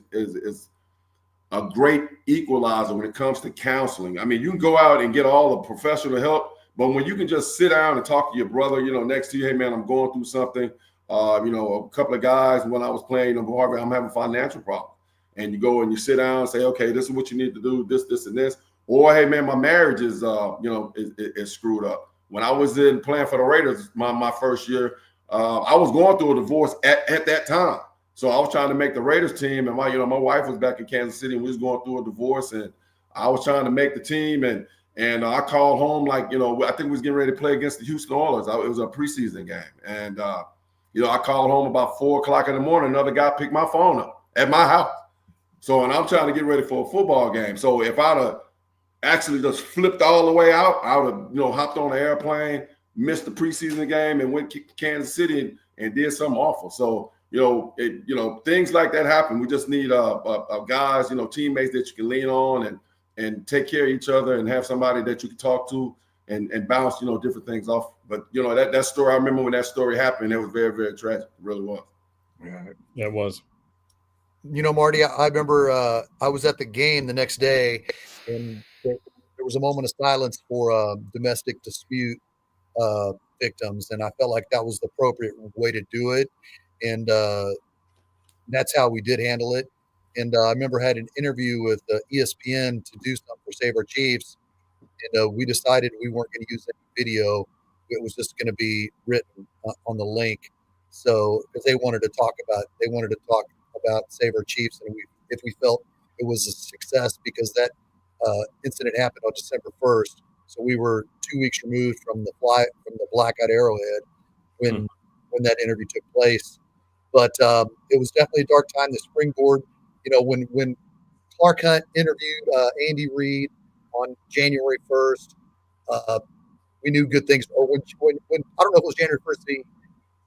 a great equalizer when it comes to counseling. I mean, you can go out and get all the professional help, but when you can just sit down and talk to your brother, next to you, hey man, I'm going through something. A couple of guys when I was playing, Harvey, I'm having financial problems. And you go and you sit down and say, okay, this is what you need to do, this, and this. Or, hey man, my marriage is, is screwed up. When I was playing for the Raiders, my first year, I was going through a divorce at that time. So I was trying to make the Raiders team, and my wife was back in Kansas City, and we was going through a divorce, and I was trying to make the team, and I called home I think we was getting ready to play against the Houston Oilers. It was a preseason game, and I called home about 4:00 in the morning. Another guy picked my phone up at my house. So, and I'm trying to get ready for a football game. So if I'd have actually just flipped all the way out, I would have hopped on an airplane, missed the preseason game, and went to Kansas City and did something awful. So. Things like that happen. We just need guys, teammates that you can lean on and take care of each other and have somebody that you can talk to and bounce, different things off. But, that story, I remember when that story happened, it was very, very tragic. It really was. Yeah, it was. Marty, I remember I was at the game the next day, and there was a moment of silence for domestic dispute victims, and I felt like that was the appropriate way to do it. And that's how we did handle it. And I remember I had an interview with ESPN to do something for Save Our Chiefs. And we decided we weren't going to use any video. It was just going to be written on the link. So because they wanted to talk about Save Our Chiefs. And if we felt it was a success because that incident happened on December 1st. So we were 2 weeks removed from the blackout Arrowhead when that interview took place. But it was definitely a dark time. The springboard, when Clark Hunt interviewed Andy Reid on January 1st, we knew good things. Or when I don't know if it was January 1st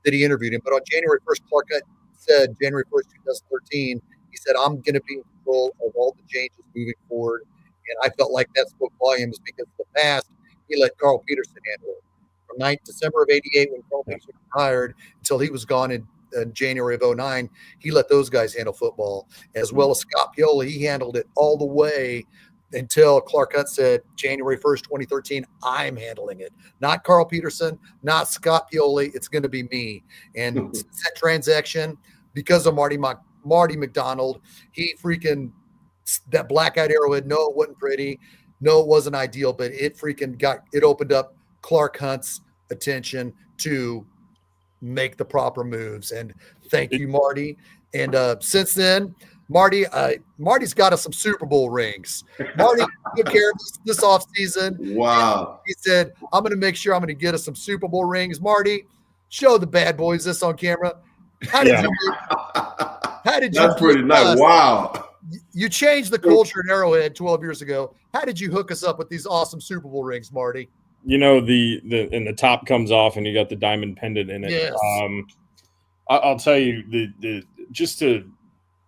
that he interviewed him, but on January 1st, Clark Hunt said, January 1st, 2013, he said, I'm going to be in control of all the changes moving forward. And I felt like that spoke volumes because in the past, he let Carl Peterson handle it. From December of 88, when Carl Peterson retired, until he was gone in January of 09, he let those guys handle football, as well as Scott Pioli. He handled it all the way until Clark Hunt said, January 1st, 2013, I'm handling it. Not Carl Peterson, not Scott Pioli. It's going to be me. And since that transaction, because of Marty McDonald, he freaking – that blackout Arrowhead, no, it wasn't pretty. No, it wasn't ideal, but it freaking opened up Clark Hunt's attention to make the proper moves. And thank you, Marty. And since then, Marty's got us some Super Bowl rings. Marty took care of this offseason. Wow. He said, I'm going to make sure I'm going to get us some Super Bowl rings. Marty, show the bad boys this on camera. How did you That's pretty nice. Wow. You changed the culture at Arrowhead 12 years ago. How did you hook us up with these awesome Super Bowl rings, Marty? You know, the top comes off and you got the diamond pendant in it. Yes. I'll tell you, the just to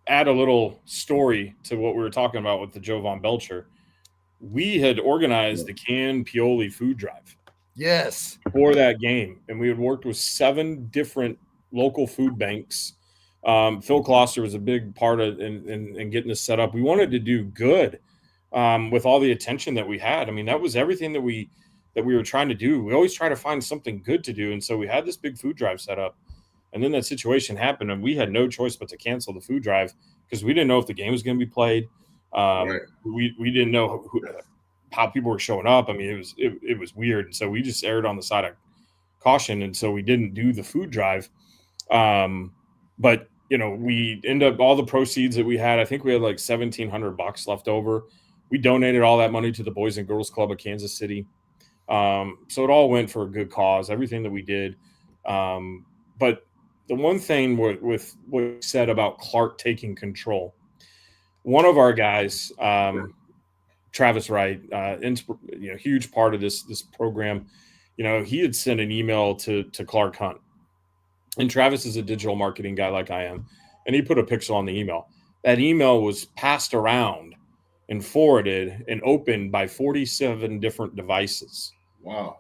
add a little story to what we were talking about with the Jovan Belcher, we had organized the Can Pioli food drive. Yes. For that game. And we had worked with 7 different local food banks. Phil Closter was a big part of in getting this set up. We wanted to do good with all the attention that we had. I mean, that was everything that we were trying to do. We always try to find something good to do. And so we had this big food drive set up. And then that situation happened, and we had no choice but to cancel the food drive because we didn't know if the game was going to be played. Right. We didn't know how people were showing up. I mean, it was weird. And so we just erred on the side of caution. And so we didn't do the food drive. But, you know, we end up all the proceeds that we had, I think we had like $1,700 left over. We donated all that money to the Boys and Girls Club of Kansas City. So it all went for a good cause, everything that we did. But the one thing with what you said about Clark taking control, one of our guys, Travis Wright, huge part of this program, you know, he had sent an email to Clark Hunt. And Travis is a digital marketing guy like I am. And he put a pixel on the email. That email was passed around and forwarded and opened by 47 different devices. Wow.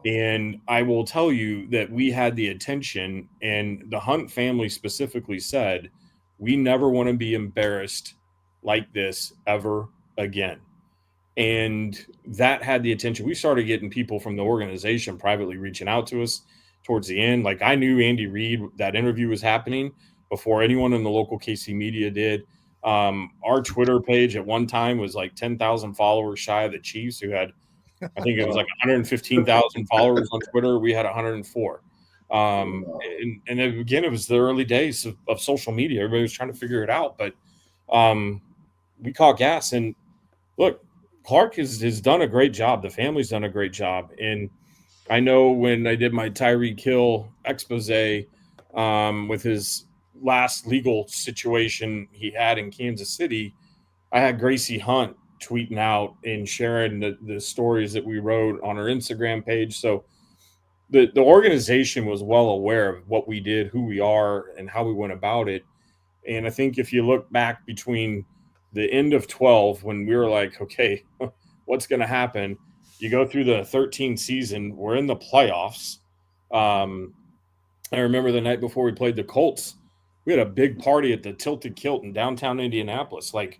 And I will tell you that we had the attention, and the Hunt family specifically said, we never want to be embarrassed like this ever again. And that had the attention. We started getting people from the organization privately reaching out to us towards the end. Like, I knew Andy Reid, that interview was happening before anyone in the local KC media did. Our Twitter page at one time was like 10,000 followers shy of the Chiefs, who had, I think it was like 115,000 followers on Twitter. We had 104. And again, it was the early days of social media. Everybody was trying to figure it out, but we caught gas. And look, Clark has done a great job. The family's done a great job. And I know when I did my Tyreek Hill expose with his last legal situation he had in Kansas City, I had Gracie Hunt tweeting out and sharing the stories that we wrote on our Instagram page. So the organization was well aware of what we did, who we are, and how we went about it. And I think if you look back between the end of 12, when we were like, okay, what's going to happen? You go through the 13th season, we're in the playoffs. I remember the night before we played the Colts, we had a big party at the Tilted Kilt in downtown Indianapolis. Like,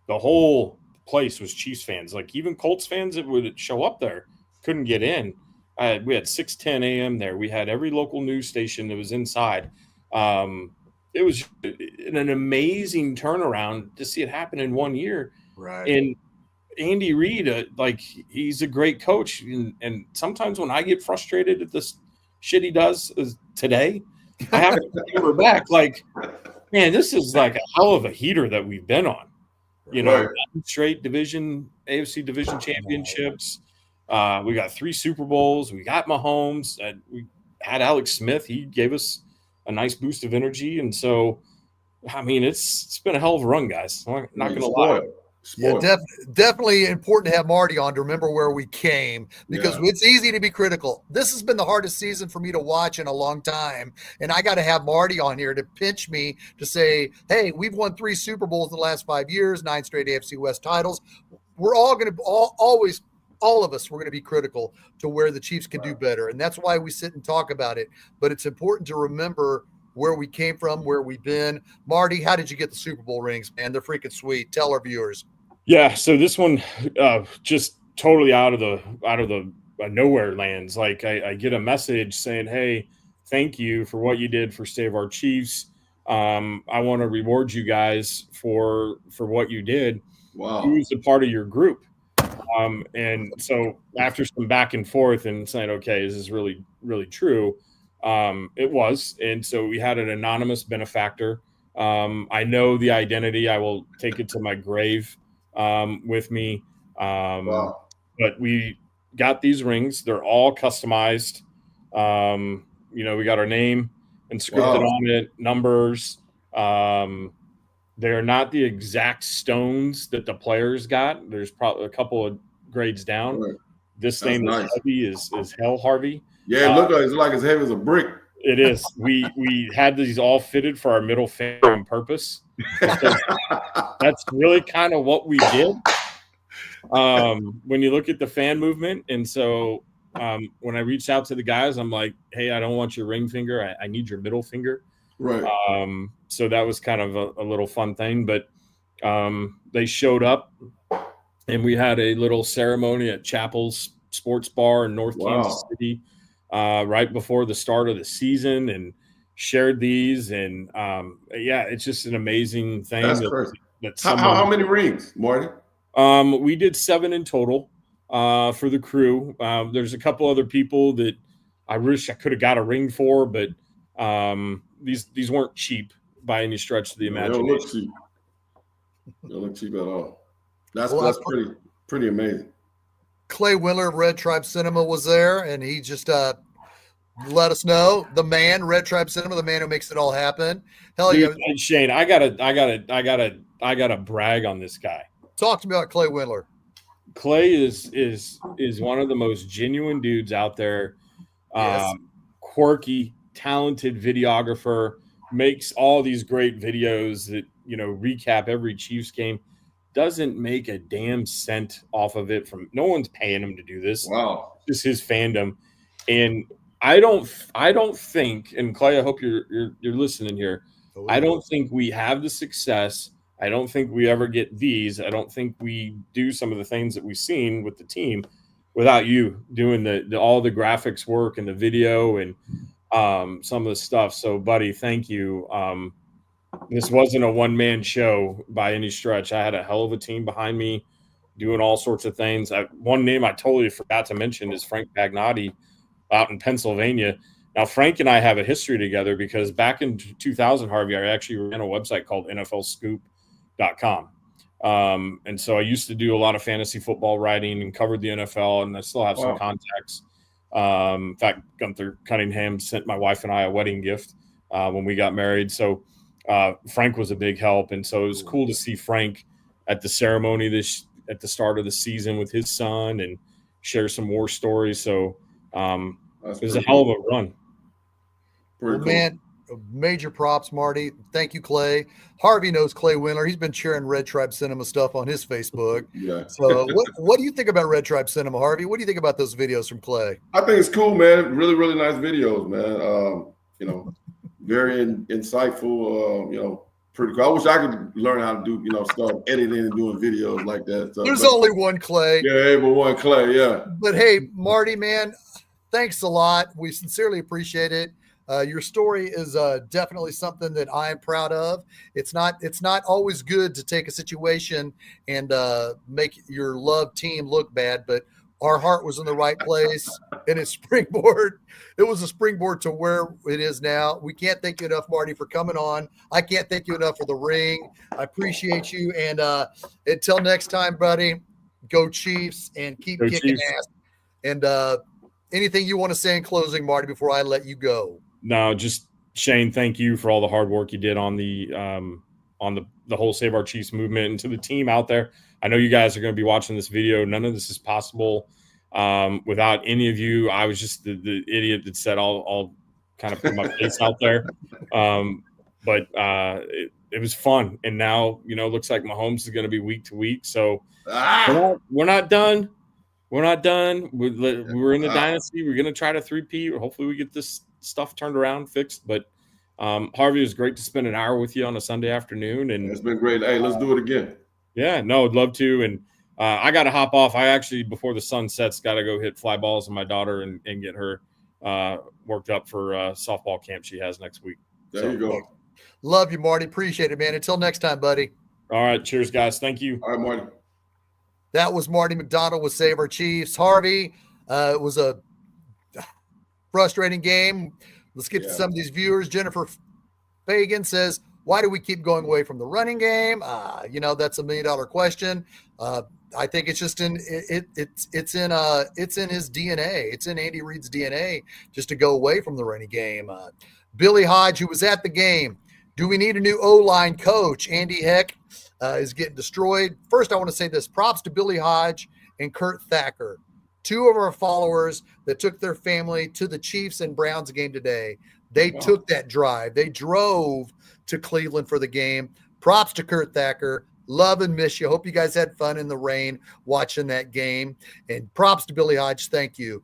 the whole place was Chiefs fans. Like, even Colts fans that would show up there couldn't get in. We had 6:10 a.m. there. We had every local news station that was inside. It was an amazing turnaround to see it happen in 1 year. Right. And Andy Reid, he's a great coach. And sometimes when I get frustrated at this shit he does today, I have to remember back, like, man, this is like a hell of a heater that we've been on. You know, 9 straight AFC division championships. We got 3 Super Bowls. We got Mahomes. We had Alex Smith. He gave us a nice boost of energy. And so, I mean, it's been a hell of a run, guys. I'm not going to lie. Yeah, definitely important to have Marty on to remember where we came, because it's easy to be critical. This has been the hardest season for me to watch in a long time, and I got to have Marty on here to pinch me to say, hey, we've won 3 Super Bowls in the last 5 years, 9 straight AFC West titles. We're all going to always, all of us, we're going to be critical to where the Chiefs can do better, and that's why we sit and talk about it. But it's important to remember where we came from, where we've been. Marty, how did you get the Super Bowl rings, man? They're freaking sweet. Tell our viewers. Yeah, so this one just totally out of the nowhere lands. Like, I get a message saying, hey, thank you for what you did for Save Our Chiefs. I want to reward you guys for what you did. Wow. Who's a part of your group? And so after some back and forth and saying, okay, is this really, really true? It was. And so we had an anonymous benefactor. I know the identity. I will take it to my grave with me. Wow. But we got these rings. They're all customized. We got our name inscripted on it, numbers. They're not the exact stones that the players got. There's probably a couple of grades down. Right. This That's thing nice. is heavy as hell, Harvey. Yeah, it looks like it's heavy as a brick. It is. We had these all fitted for our middle finger on purpose. That's really kind of what we did. When you look at the fan movement, and so when I reached out to the guys, I'm like, hey, I don't want your ring finger. I need your middle finger. Right. So that was kind of a little fun thing. But they showed up, and we had a little ceremony at Chapel's Sports Bar in North Kansas City right before the start of the season, and shared these. And it's just an amazing thing. That's crazy. How many rings, Marty? We did 7 in total for the crew. There's a couple other people that I wish I could have got a ring for, but these weren't cheap by any stretch of the imagination. They don't look cheap. They don't look cheap at all. That's pretty amazing. Clay Windler of Red Tribe Cinema was there, and he just let us know, the man, Red Tribe Cinema, the man who makes it all happen. Hell yeah, Shane, I gotta brag on this guy. Talk to me about Clay Windler. Clay is one of the most genuine dudes out there. Yes. Quirky, talented videographer, makes all these great videos that recap every Chiefs game. Doesn't make a damn cent off of it. No one's paying him to do this. Wow, just his fandom. And I don't think, and Clay, I hope you're listening here. I don't think we have the success. I don't think we ever get these. I don't think we do some of the things that we've seen with the team without you doing all the graphics work and the video and some of the stuff. So, buddy, thank you. This wasn't a one-man show by any stretch. I had a hell of a team behind me doing all sorts of things. One name I totally forgot to mention is Frank Bagnotti out in Pennsylvania. Now, Frank and I have a history together because back in 2000, Harvey, I actually ran a website called NFLscoop.com. And so I used to do a lot of fantasy football writing and covered the NFL, and I still have some contacts. In fact, Gunther Cunningham sent my wife and I a wedding gift when we got married. So Frank was a big help. And so it was cool to see Frank at the ceremony at the start of the season with his son and share some war stories. So it was a hell of a run. Well, man, major props, Marty. Thank you, Clay. Harvey knows Clay Windler. He's been sharing Red Tribe Cinema stuff on his Facebook. Yeah. So what do you think about Red Tribe Cinema, Harvey? What do you think about those videos from Clay? I think it's cool, man. Really, really nice videos, man. Very insightful, pretty cool. I wish I could learn how to do, start editing and doing videos like that. So, There's only one Clay. Yeah, but one Clay, yeah. But hey, Marty, man, thanks a lot. We sincerely appreciate it. Your story is definitely something that I am proud of. It's not always good to take a situation and make your loved team look bad, but our heart was in the right place, and it was a springboard to where it is now. We can't thank you enough, Marty, for coming on. I can't thank you enough for the ring. I appreciate you. And until next time, buddy, go Chiefs and keep kicking ass. And anything you want to say in closing, Marty, before I let you go? No, just Shane, thank you for all the hard work you did on the whole Save Our Chiefs movement, and to the team out there. I know you guys are going to be watching this video. None of this is possible without any of you. I was just the idiot that said I'll kind of put my face out there. But it was fun. And now, looks like Mahomes is going to be week to week. So we're not done. We're not done. We're in the dynasty. We're going to try to 3P. Hopefully we get this stuff turned around, fixed. But Harvey, it was great to spend an hour with you on a Sunday afternoon. And it's been great. Hey, let's do it again. Yeah, no, I'd love to. And I got to hop off. I actually, before the sun sets, got to go hit fly balls with my daughter and get her worked up for softball camp she has next week. There you go. Love you, Marty. Appreciate it, man. Until next time, buddy. All right. Cheers, guys. Thank you. All right, Marty. That was Marty McDonald with Save Our Chiefs. Harvey, it was a frustrating game. Let's get to some of these viewers. Jennifer Fagan says, why do we keep going away from the running game? That's $1 million question. I think it's just in it's in his DNA. It's in Andy Reid's DNA just to go away from the running game. Billy Hodge, who was at the game, do we need a new O-line coach? Andy Heck is getting destroyed. First, I want to say this. Props to Billy Hodge and Kurt Thacker, two of our followers that took their family to the Chiefs and Browns game today. They took that drive. They drove to Cleveland for the game. Props to Kurt Thacker. Love and miss you. Hope you guys had fun in the rain watching that game. And props to Billy Hodge. Thank you.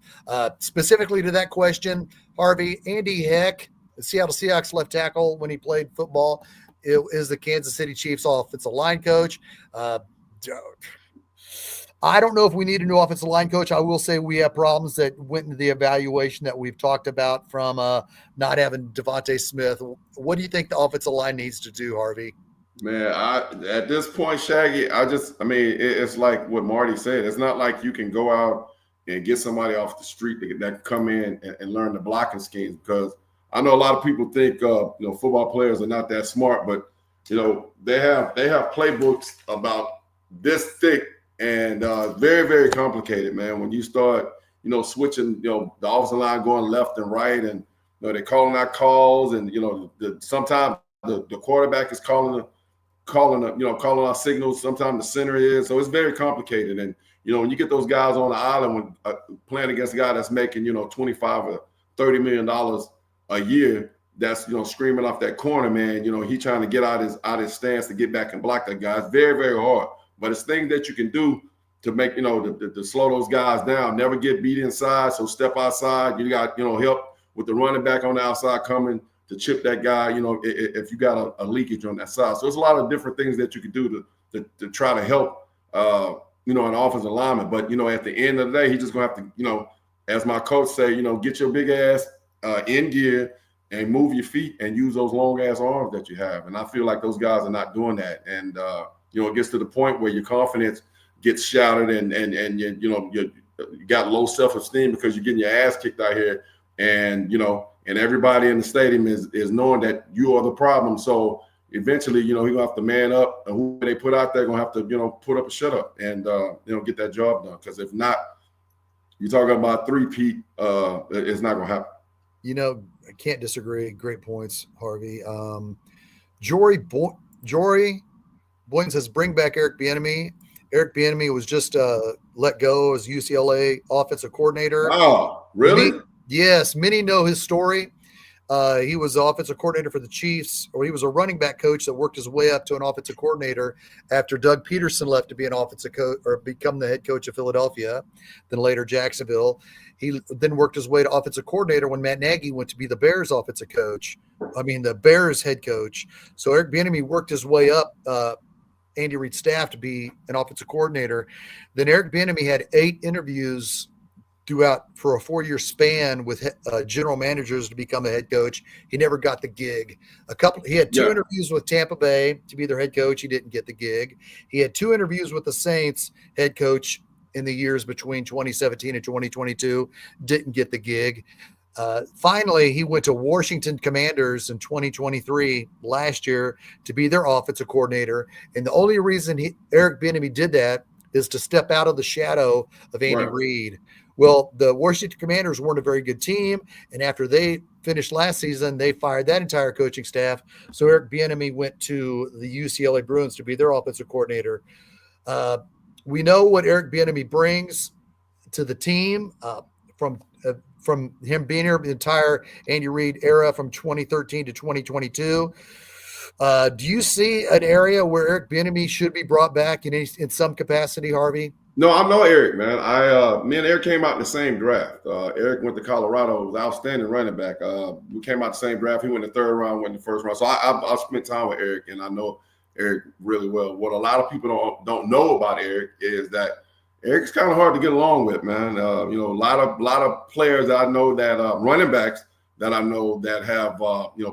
Specifically to that question, Harvey, Andy Heck, the Seattle Seahawks left tackle when he played football, is the Kansas City Chiefs offensive line coach. I don't know if we need a new offensive line coach. I will say we have problems that went into the evaluation that we've talked about from not having Devontae Smith. What do you think the offensive line needs to do, Harvey? Man, at this point, Shaggy, it's like what Marty said. It's not like you can go out and get somebody off the street that can come in and learn the blocking schemes, because I know a lot of people think football players are not that smart, but they have playbooks about this thick and very, very complicated, man. When you start switching the offensive line going left and right, and they're calling out calls, and sometimes the quarterback is calling our signals. Sometimes the center is. So it's very complicated. And when you get those guys on the island when playing against a guy that's making $25 or $30 million a year, that's screaming off that corner, man. He trying to get out his stance to get back and block that guy. It's very, very hard. But it's things that you can do to make to slow those guys down. Never get beat inside. So step outside. You got help with the running back on the outside coming to chip that guy, if you got a leakage on that side. So there's a lot of different things that you can do to try to help, an offensive lineman. But, at the end of the day, he's just going to have to, as my coach say, get your big ass in gear and move your feet and use those long ass arms that you have. And I feel like those guys are not doing that. And, it gets to the point where your confidence gets shattered and you got low self-esteem because you're getting your ass kicked out here. And, and everybody in the stadium is knowing that you are the problem. So eventually, he's going to have to man up. And who they put out there going to have to, put up a shut up and, get that job done. Because if not, you're talking about three-peat, it's not going to happen. I can't disagree. Great points, Harvey. Jory Boyden says, bring back Eric Bieniemy. Eric Bieniemy was just let go as UCLA offensive coordinator. Oh, really? Yes, many know his story. He was the offensive coordinator for the Chiefs, or he was a running back coach that worked his way up to an offensive coordinator after Doug Peterson left to be an offensive coach or become the head coach of Philadelphia, then later Jacksonville. He then worked his way to offensive coordinator when Matt Nagy went to be the Bears offensive coach. The Bears head coach. So Eric Bieniemy worked his way up Andy Reid's staff to be an offensive coordinator. Then Eric Bieniemy had 8 interviews throughout for a 4-year span with general managers to become a head coach. He never got the gig. He had 2 interviews with Tampa Bay to be their head coach. He didn't get the gig. He had 2 interviews with the Saints head coach in the years between 2017 and 2022, didn't get the gig. Finally, he went to Washington Commanders in 2023 last year to be their offensive coordinator. And the only reason Eric Bieniemy did that is to step out of the shadow of Andy Reid. Well, the Washington Commanders weren't a very good team, and after they finished last season, they fired that entire coaching staff. So Eric Bieniemy went to the UCLA Bruins to be their offensive coordinator. We know what Eric Bieniemy brings to the team from him being here the entire Andy Reid era from 2013 to 2022. Do you see an area where Eric Bieniemy should be brought back in some capacity, Harvey? No, I know Eric, man. Me and Eric came out in the same draft. Eric went to Colorado, was outstanding running back. We came out the same draft. He went in the 3rd round, went in the 1st round. So I spent time with Eric, and I know Eric really well. What a lot of people don't know about Eric is that Eric's kind of hard to get along with, man. A lot of players that I know that running backs that I know that have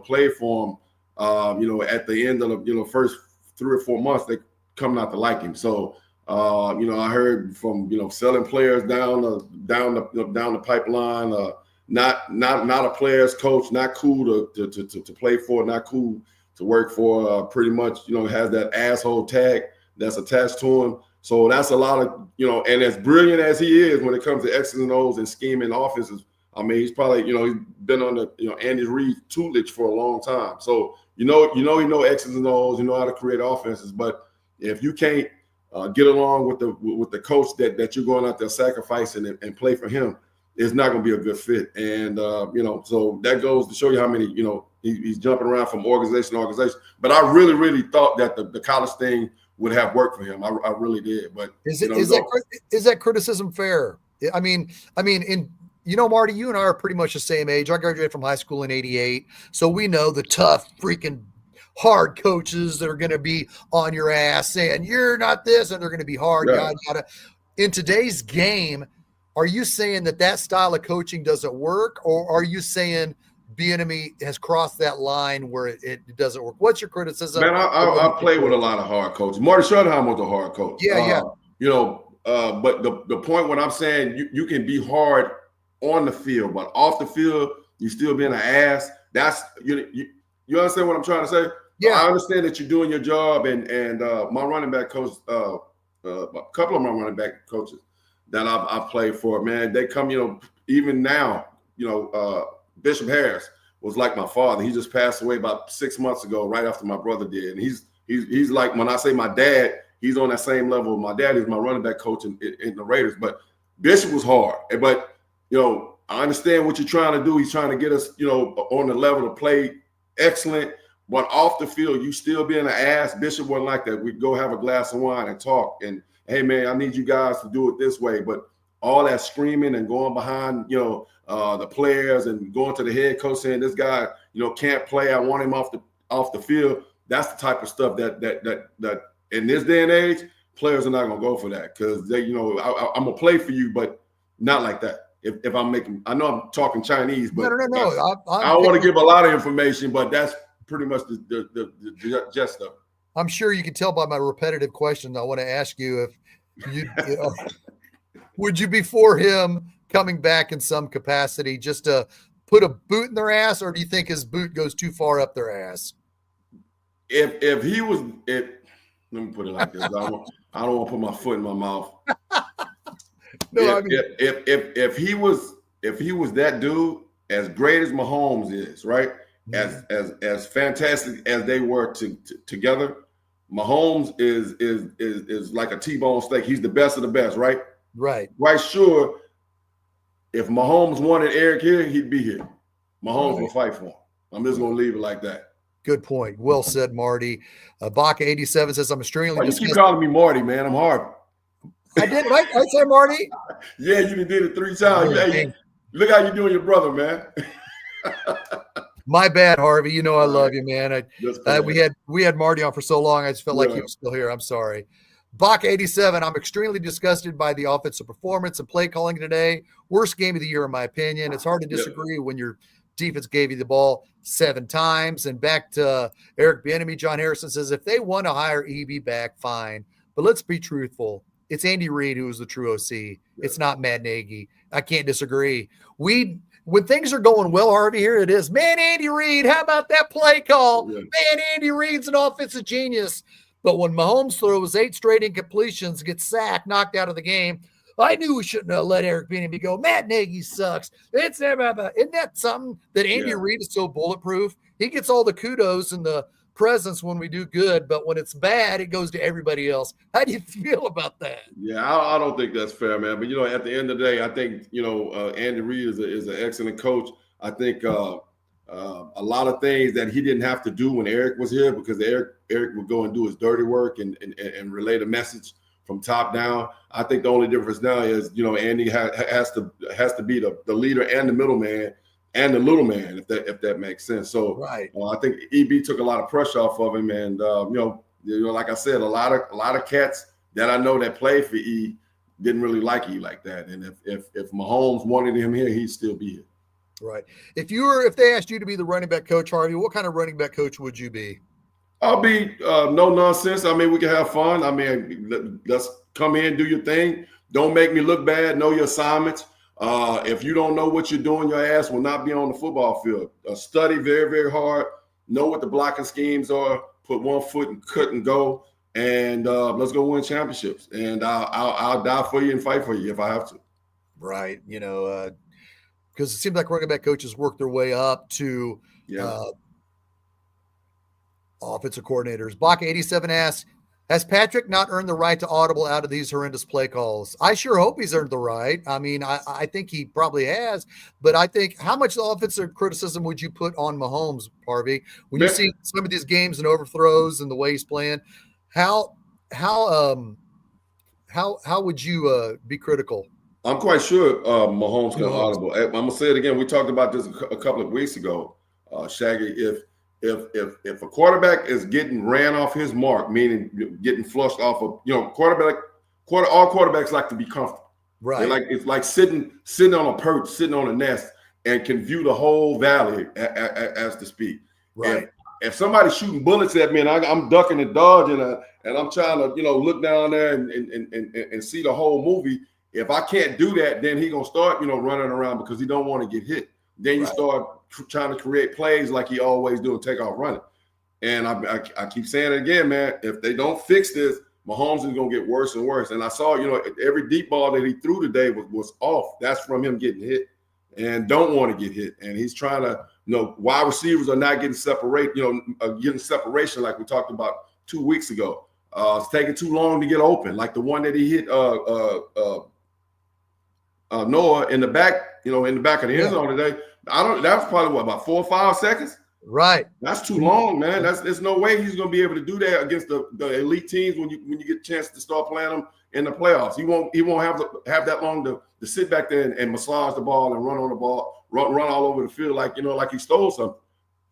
played for him. At the end of the first 3 or 4 months, they come not to like him. So I heard from selling players down the pipeline. not a player's coach, not cool to play for, not cool to work for. Pretty much, has that asshole tag that's attached to him. So that's a lot of, and as brilliant as he is when it comes to X's and O's and scheming offenses, I mean, he's probably, he's been on the, Andy Reid tutelage for a long time. So, he know X's and O's, how to create offenses. But if you can't get along with the coach that you're going out there sacrificing and play for him, it's not going to be a good fit. And, so that goes to show you how many, he's jumping around from organization to organization. But I really, really thought that the college thing would have worked for him. I really did. But is that criticism fair? I mean, Marty, you and I are pretty much the same age. I graduated from high school in '88, so we know the tough, freaking hard coaches that are going to be on your ass saying you're not this, and they're going to be hard. Yeah. Yada. In today's game, are you saying that style of coaching doesn't work, or are you saying Bieniemy has crossed that line where it doesn't work? What's your criticism? Man, I play with a lot of hard coaches. Marty Schottenheimer was a hard coach. Yeah. But the point when I'm saying you can be hard on the field, but off the field, you still being an ass. That's you understand what I'm trying to say? Yeah. I understand that you're doing your job, and my running back coach, a couple of my running back coaches that I've played for, man, they come, even now, Bishop Harris was like my father. He just passed away about 6 months ago, right after my brother did. And he's like, when I say my dad, he's on that same level. My dad is my running back coach in the Raiders, but Bishop was hard. But I understand what you're trying to do. He's trying to get us, on the level to play excellent, but off the field, you still being an ass. Bishop wasn't like that. We'd go have a glass of wine and talk. And, hey, man, I need you guys to do it this way. But all that screaming and going behind, the players and going to the head coach saying this guy, can't play. I want him off the field. That's the type of stuff that in this day and age, players are not going to go for that because they, I'm going to play for you, but not like that. If I'm making, I know I'm talking Chinese, but no. I don't want to give a lot of information, but that's pretty much the gist of it. I'm sure you can tell by my repetitive question. I want to ask you if you would you be for him coming back in some capacity just to put a boot in their ass, or do you think his boot goes too far up their ass? If he was, let me put it like this. I don't want to put my foot in my mouth. No, if he was that dude, as great as Mahomes is, right? As fantastic as they were together, Mahomes is like a T-bone steak. He's the best of the best, right? Right. Right. Sure. If Mahomes wanted Eric here, he'd be here. Mahomes will fight for him. I'm just gonna leave it like that. Good point. Well said, Marty. Baca 87 says I'm extremely. You keep calling me Marty, man. I'm Harvey. I did, right? I said Marty. Yeah, you did it 3 times. Hey, look how you doing your brother, man. My bad, Harvey. I love you, man. We had Marty on for so long, I just felt like he was still here. I'm sorry. Bach 87, I'm extremely disgusted by the offensive performance and play calling today. Worst game of the year, in my opinion. It's hard to disagree when your defense gave you the ball 7 times. And back to Eric Bieniemy, John Harrison says, if they want to hire EB back, fine. But let's be truthful. It's Andy Reid who is the true OC. It's not Matt Nagy. I can't disagree. When things are going well, Harvey, here it is. Man, Andy Reid, how about that play call? Yeah. Man, Andy Reid's an offensive genius. But when Mahomes throws 8 straight incompletions, gets sacked, knocked out of the game, I knew we shouldn't have let Eric Bieniemy go. Matt Nagy sucks. Isn't that something that Andy Reid is so bulletproof? He gets all the kudos and the presence when we do good, but when it's bad, it goes to everybody else. How do you feel about that? Yeah, I don't think that's fair, man. But, at the end of the day, I think, Andy Reid is an excellent coach. I think a lot of things that he didn't have to do when Eric was here, because Eric would go and do his dirty work and relay the message from top down. I think the only difference now is, Andy has to be the leader and the middleman and the little man, if that makes sense. So right. I think EB took a lot of pressure off of him, and like I said, a lot of cats that I know that played for E didn't really like E like that. And if Mahomes wanted him here, he'd still be here. Right. If they asked you to be the running back coach, Harvey, what kind of running back coach would you be? I'll be no nonsense. I mean, we can have fun. I mean, let's come in, do your thing. Don't make me look bad. Know your assignments. If you don't know what you're doing, your ass will not be on the football field. Study very, very hard. Know what the blocking schemes are. Put one foot and cut and go. And let's go win championships. And I'll die for you and fight for you if I have to. Right. You know, because it seems like running back coaches work their way up to offensive coordinators. Bach87 asks, has Patrick not earned the right to audible out of these horrendous play calls? I sure hope he's earned the right. I mean, I think he probably has, but I think how much offensive criticism would you put on Mahomes, Harvey, when you see some of these games and overthrows and the way he's playing? How would you be critical? I'm quite sure Mahomes can audible. I'm gonna say it again. We talked about this a couple of weeks ago, Shaggy. If a quarterback is getting ran off his mark, meaning getting flushed off of, all quarterbacks like to be comfortable. Right. It's like sitting on a perch, sitting on a nest, and can view the whole valley as to speak. Right. If somebody's shooting bullets at me and I'm ducking and dodging and I'm trying to look down there and see the whole movie, if I can't do that, then he's gonna start running around because he don't want to get hit. Then you start trying to create plays like he always do and take off running. And I keep saying it again, man. If they don't fix this, Mahomes is gonna get worse and worse. And I saw, every deep ball that he threw today was off. That's from him getting hit and don't want to get hit. And he's trying to, wide receivers are not getting getting separation like we talked about 2 weeks ago. It's taking too long to get open, like the one that he hit Noah in the back, in the back of the end zone today. That was probably about 4 or 5 seconds. Right. That's too long, man. There's no way he's gonna be able to do that against the elite teams when you get a chance to start playing them in the playoffs. He won't have that long to sit back there and massage the ball and run on the ball, run all over the field like he stole something.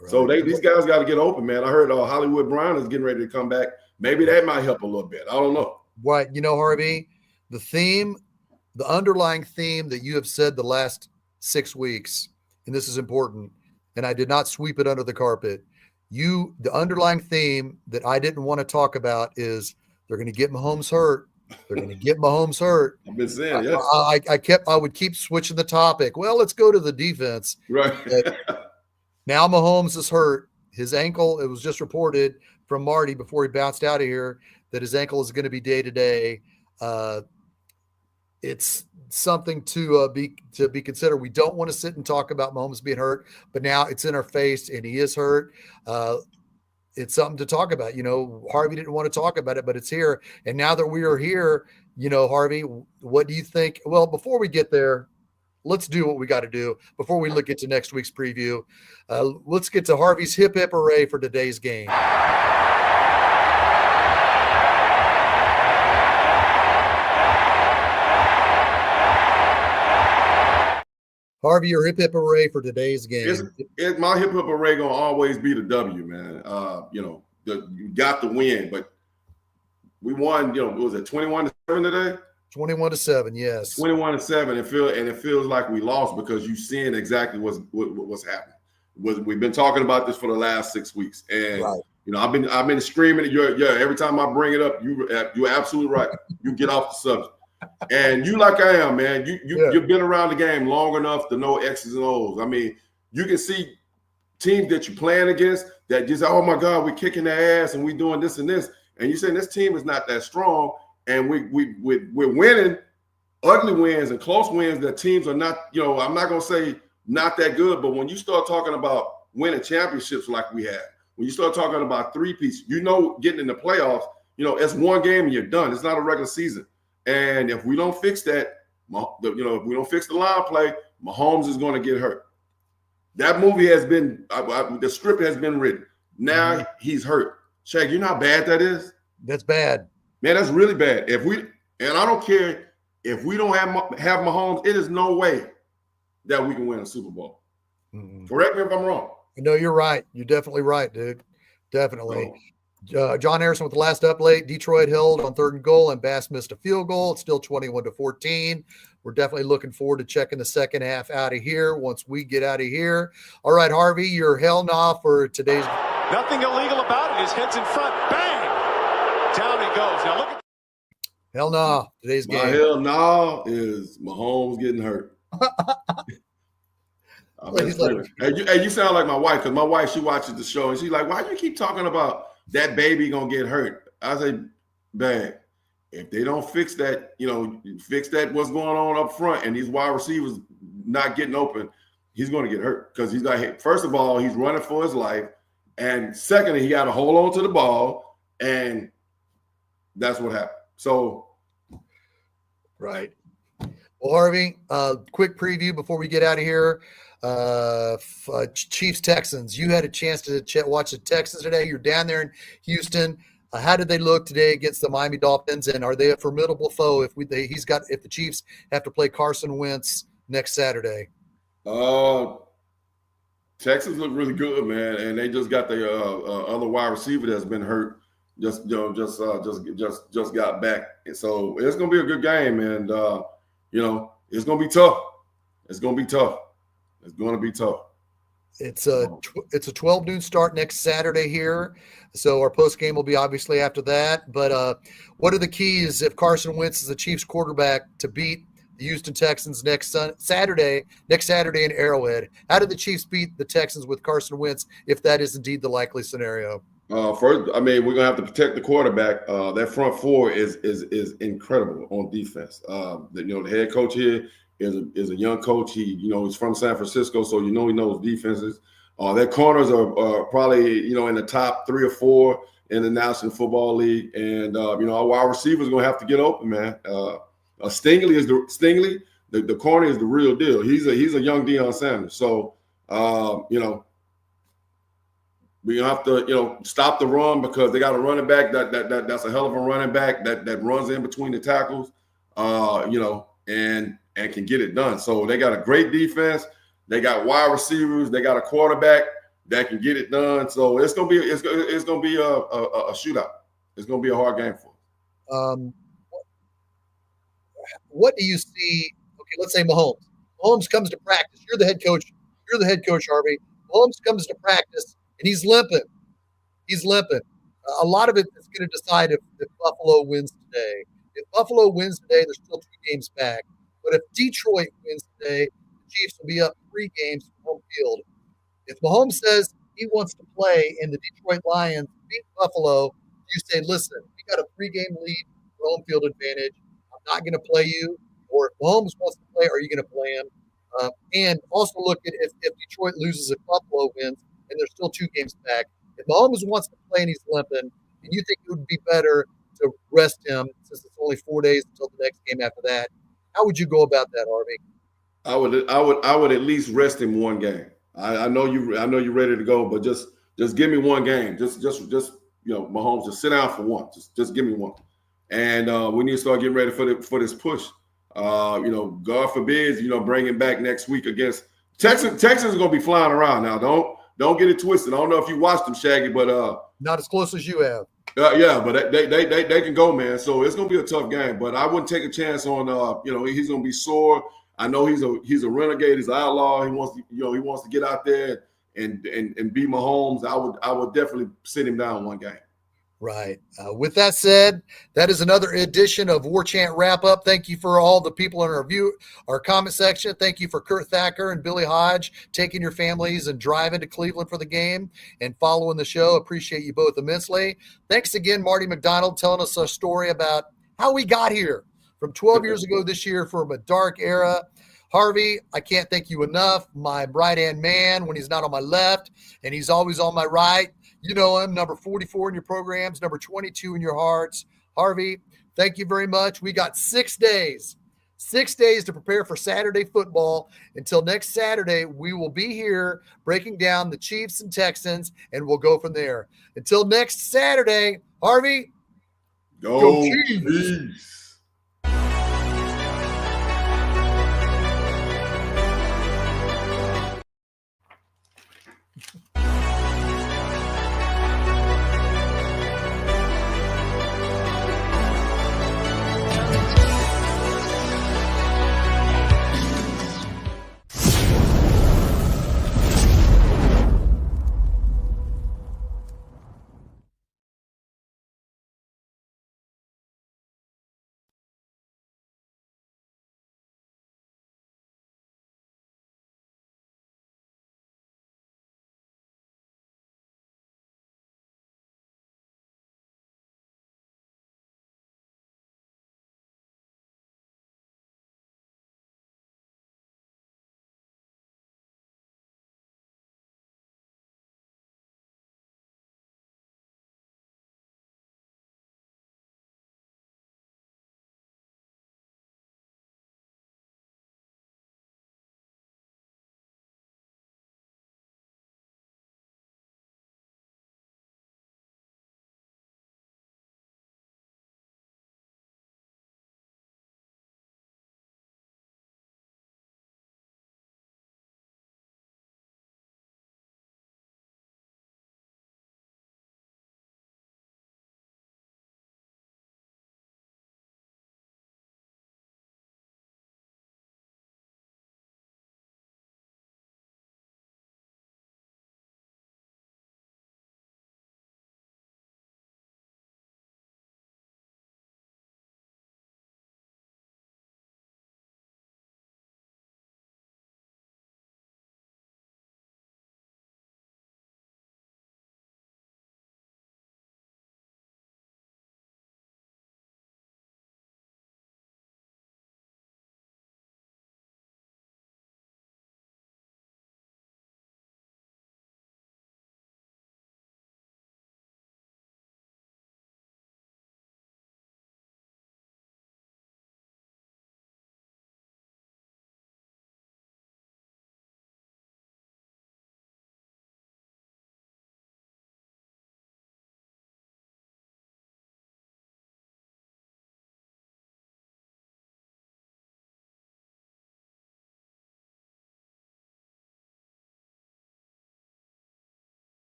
Right. So these guys got to get open, man. I heard Hollywood Brown is getting ready to come back. Maybe that might help a little bit. I don't know. Right. Harvey, the underlying theme that you have said the last 6 weeks, and this is important, and I did not sweep it under the carpet. The underlying theme that I didn't want to talk about is they're going to get Mahomes hurt. They're going to get Mahomes hurt. I've been saying, yes. I would keep switching the topic. Well, let's go to the defense. Right. Now Mahomes is hurt. His ankle, it was just reported from Marty before he bounced out of here that his ankle is going to be day-to-day. It's something to be considered. We don't want to sit and talk about Mahomes being hurt, but now it's in our face and he is hurt. It's something to talk about. Harvey didn't want to talk about it, but it's here. And now that we are here, Harvey, what do you think? Well, before we get there, let's do what we got to do before we look into next week's preview. Let's get to Harvey's hip hip hooray for today's game. Harvey, your hip hip hooray for today's game. My hip hip hooray gonna always be the W, man. You got the win, but we won. What was it, 21-7 today? 21-7, yes. 21-7. It feels like we lost because you're seeing exactly what's happening. We've been talking about this for the last 6 weeks, and right. I've been screaming at you. Every time I bring it up, you're absolutely right. You get off the subject. And you like I am, man. You've been around the game long enough to know X's and O's. I mean, you can see teams that you're playing against that just, oh my God, we're kicking their ass and we're doing this and this. And you're saying this team is not that strong, and we're winning ugly wins and close wins that teams are not, I'm not gonna say not that good, but when you start talking about winning championships like we have, when you start talking about three-piece, getting in the playoffs, it's one game and you're done. It's not a regular season. And if we don't fix that, if we don't fix the line play, Mahomes is going to get hurt. That movie has been, the script has been written. Now he's hurt. Shaq, you know how bad that is? That's bad. Man, that's really bad. And I don't care if we don't have Mahomes, it is no way that we can win a Super Bowl. Mm-hmm. Correct me if I'm wrong. No, you're right. You're definitely right, dude. Definitely. John Harrison with the last update. Detroit held on 3rd and goal, and Bass missed a field goal. It's still 21-14. We're definitely looking forward to checking the second half out of here once we get out of here. All right, Harvey, your hell nah for today's. Nothing illegal about it. His head's in front. Bang! Down he goes. Now look at. Hell nah. Today's game. My hell nah is Mahomes getting hurt. That's crazy. Hey, you sound like my wife, because my wife, she watches the show and she's like, why do you keep talking about that baby gonna get hurt? I say, bang, if they don't fix that, fix that what's going on up front, and these wide receivers not getting open, he's going to get hurt, because he's got hit. First of all, he's running for his life, and secondly, he got to hold on to the ball, and that's what happened. So, right. Well, Harvey, quick preview before we get out of here. Chiefs Texans. You had a chance to watch the Texans today. You're down there in Houston. How did they look today against the Miami Dolphins, and are they a formidable foe if the Chiefs have to play Carson Wentz next Saturday? Texans look really good, man, and they just got the other wide receiver that's been hurt. Just got back, and so it's gonna be a good game, and it's gonna be tough. It's gonna be tough. It's a 12 noon start next Saturday here. So our post game will be obviously after that. But what are the keys if Carson Wentz is the Chiefs quarterback to beat the Houston Texans next Saturday in Arrowhead? How did the Chiefs beat the Texans with Carson Wentz if that is indeed the likely scenario? First, we're gonna have to protect the quarterback. That front four is incredible on defense. The head coach here is a young coach. He's from San Francisco, so he knows defenses. Their corners are probably in the top 3 or 4 in the National Football League, and our wide receivers are gonna have to get open, man. Stingley the corner is the real deal. He's a young Deion Sanders, so we're gonna have to stop the run, because they got a running back that's a hell of a running back that runs in between the tackles, and can get it done. So they got a great defense. They got wide receivers. They got a quarterback that can get it done. So it's gonna be a shootout. It's gonna be a hard game for us. What do you see? Okay, let's say Mahomes. Mahomes comes to practice. You're the head coach. Harvey. Mahomes comes to practice and he's limping. A lot of it is going to decide if Buffalo wins today. If Buffalo wins today, there's still 2 games back. But if Detroit wins today, the Chiefs will be up 3 games from home field. If Mahomes says he wants to play and the Detroit Lions beat Buffalo, you say, listen, we got a 3-game lead for home field advantage. I'm not going to play you. Or if Mahomes wants to play, are you going to play him? And also look at if Detroit loses, if Buffalo wins, and there's still 2 games back. If Mahomes wants to play and he's limping, and you think it would be better to rest him since it's only 4 days until the next game after that, how would you go about that, Harvey? I would at least rest him 1 game. I know you're ready to go, but just give me 1 game. Just Mahomes, just sit down for 1. Just give me 1. And we need to start getting ready for this push. God forbid, bring him back next week against Texans. Texans are gonna be flying around now. Don't get it twisted. I don't know if you watched them, Shaggy, but not as close as you have. Yeah, but they can go, man. So it's gonna be a tough game. But I wouldn't take a chance on he's gonna be sore. I know he's a renegade, he's an outlaw. He wants to get out there and beat Mahomes. I would definitely sit him down 1 game. Right. With that said, that is another edition of War Chant Wrap Up. Thank you for all the people in our comment section. Thank you for Kurt Thacker and Billy Hodge taking your families and driving to Cleveland for the game and following the show. Appreciate you both immensely. Thanks again, Marty McDonald, telling us a story about how we got here from 12 years ago this year, from a dark era. Harvey, I can't thank you enough. My right-hand man when he's not on my left, and he's always on my right. You know him, number 44 in your programs, number 22 in your hearts. Harvey, thank you very much. We got 6 days to prepare for Saturday football. Until next Saturday, we will be here breaking down the Chiefs and Texans, and we'll go from there. Until next Saturday, Harvey, go Chiefs.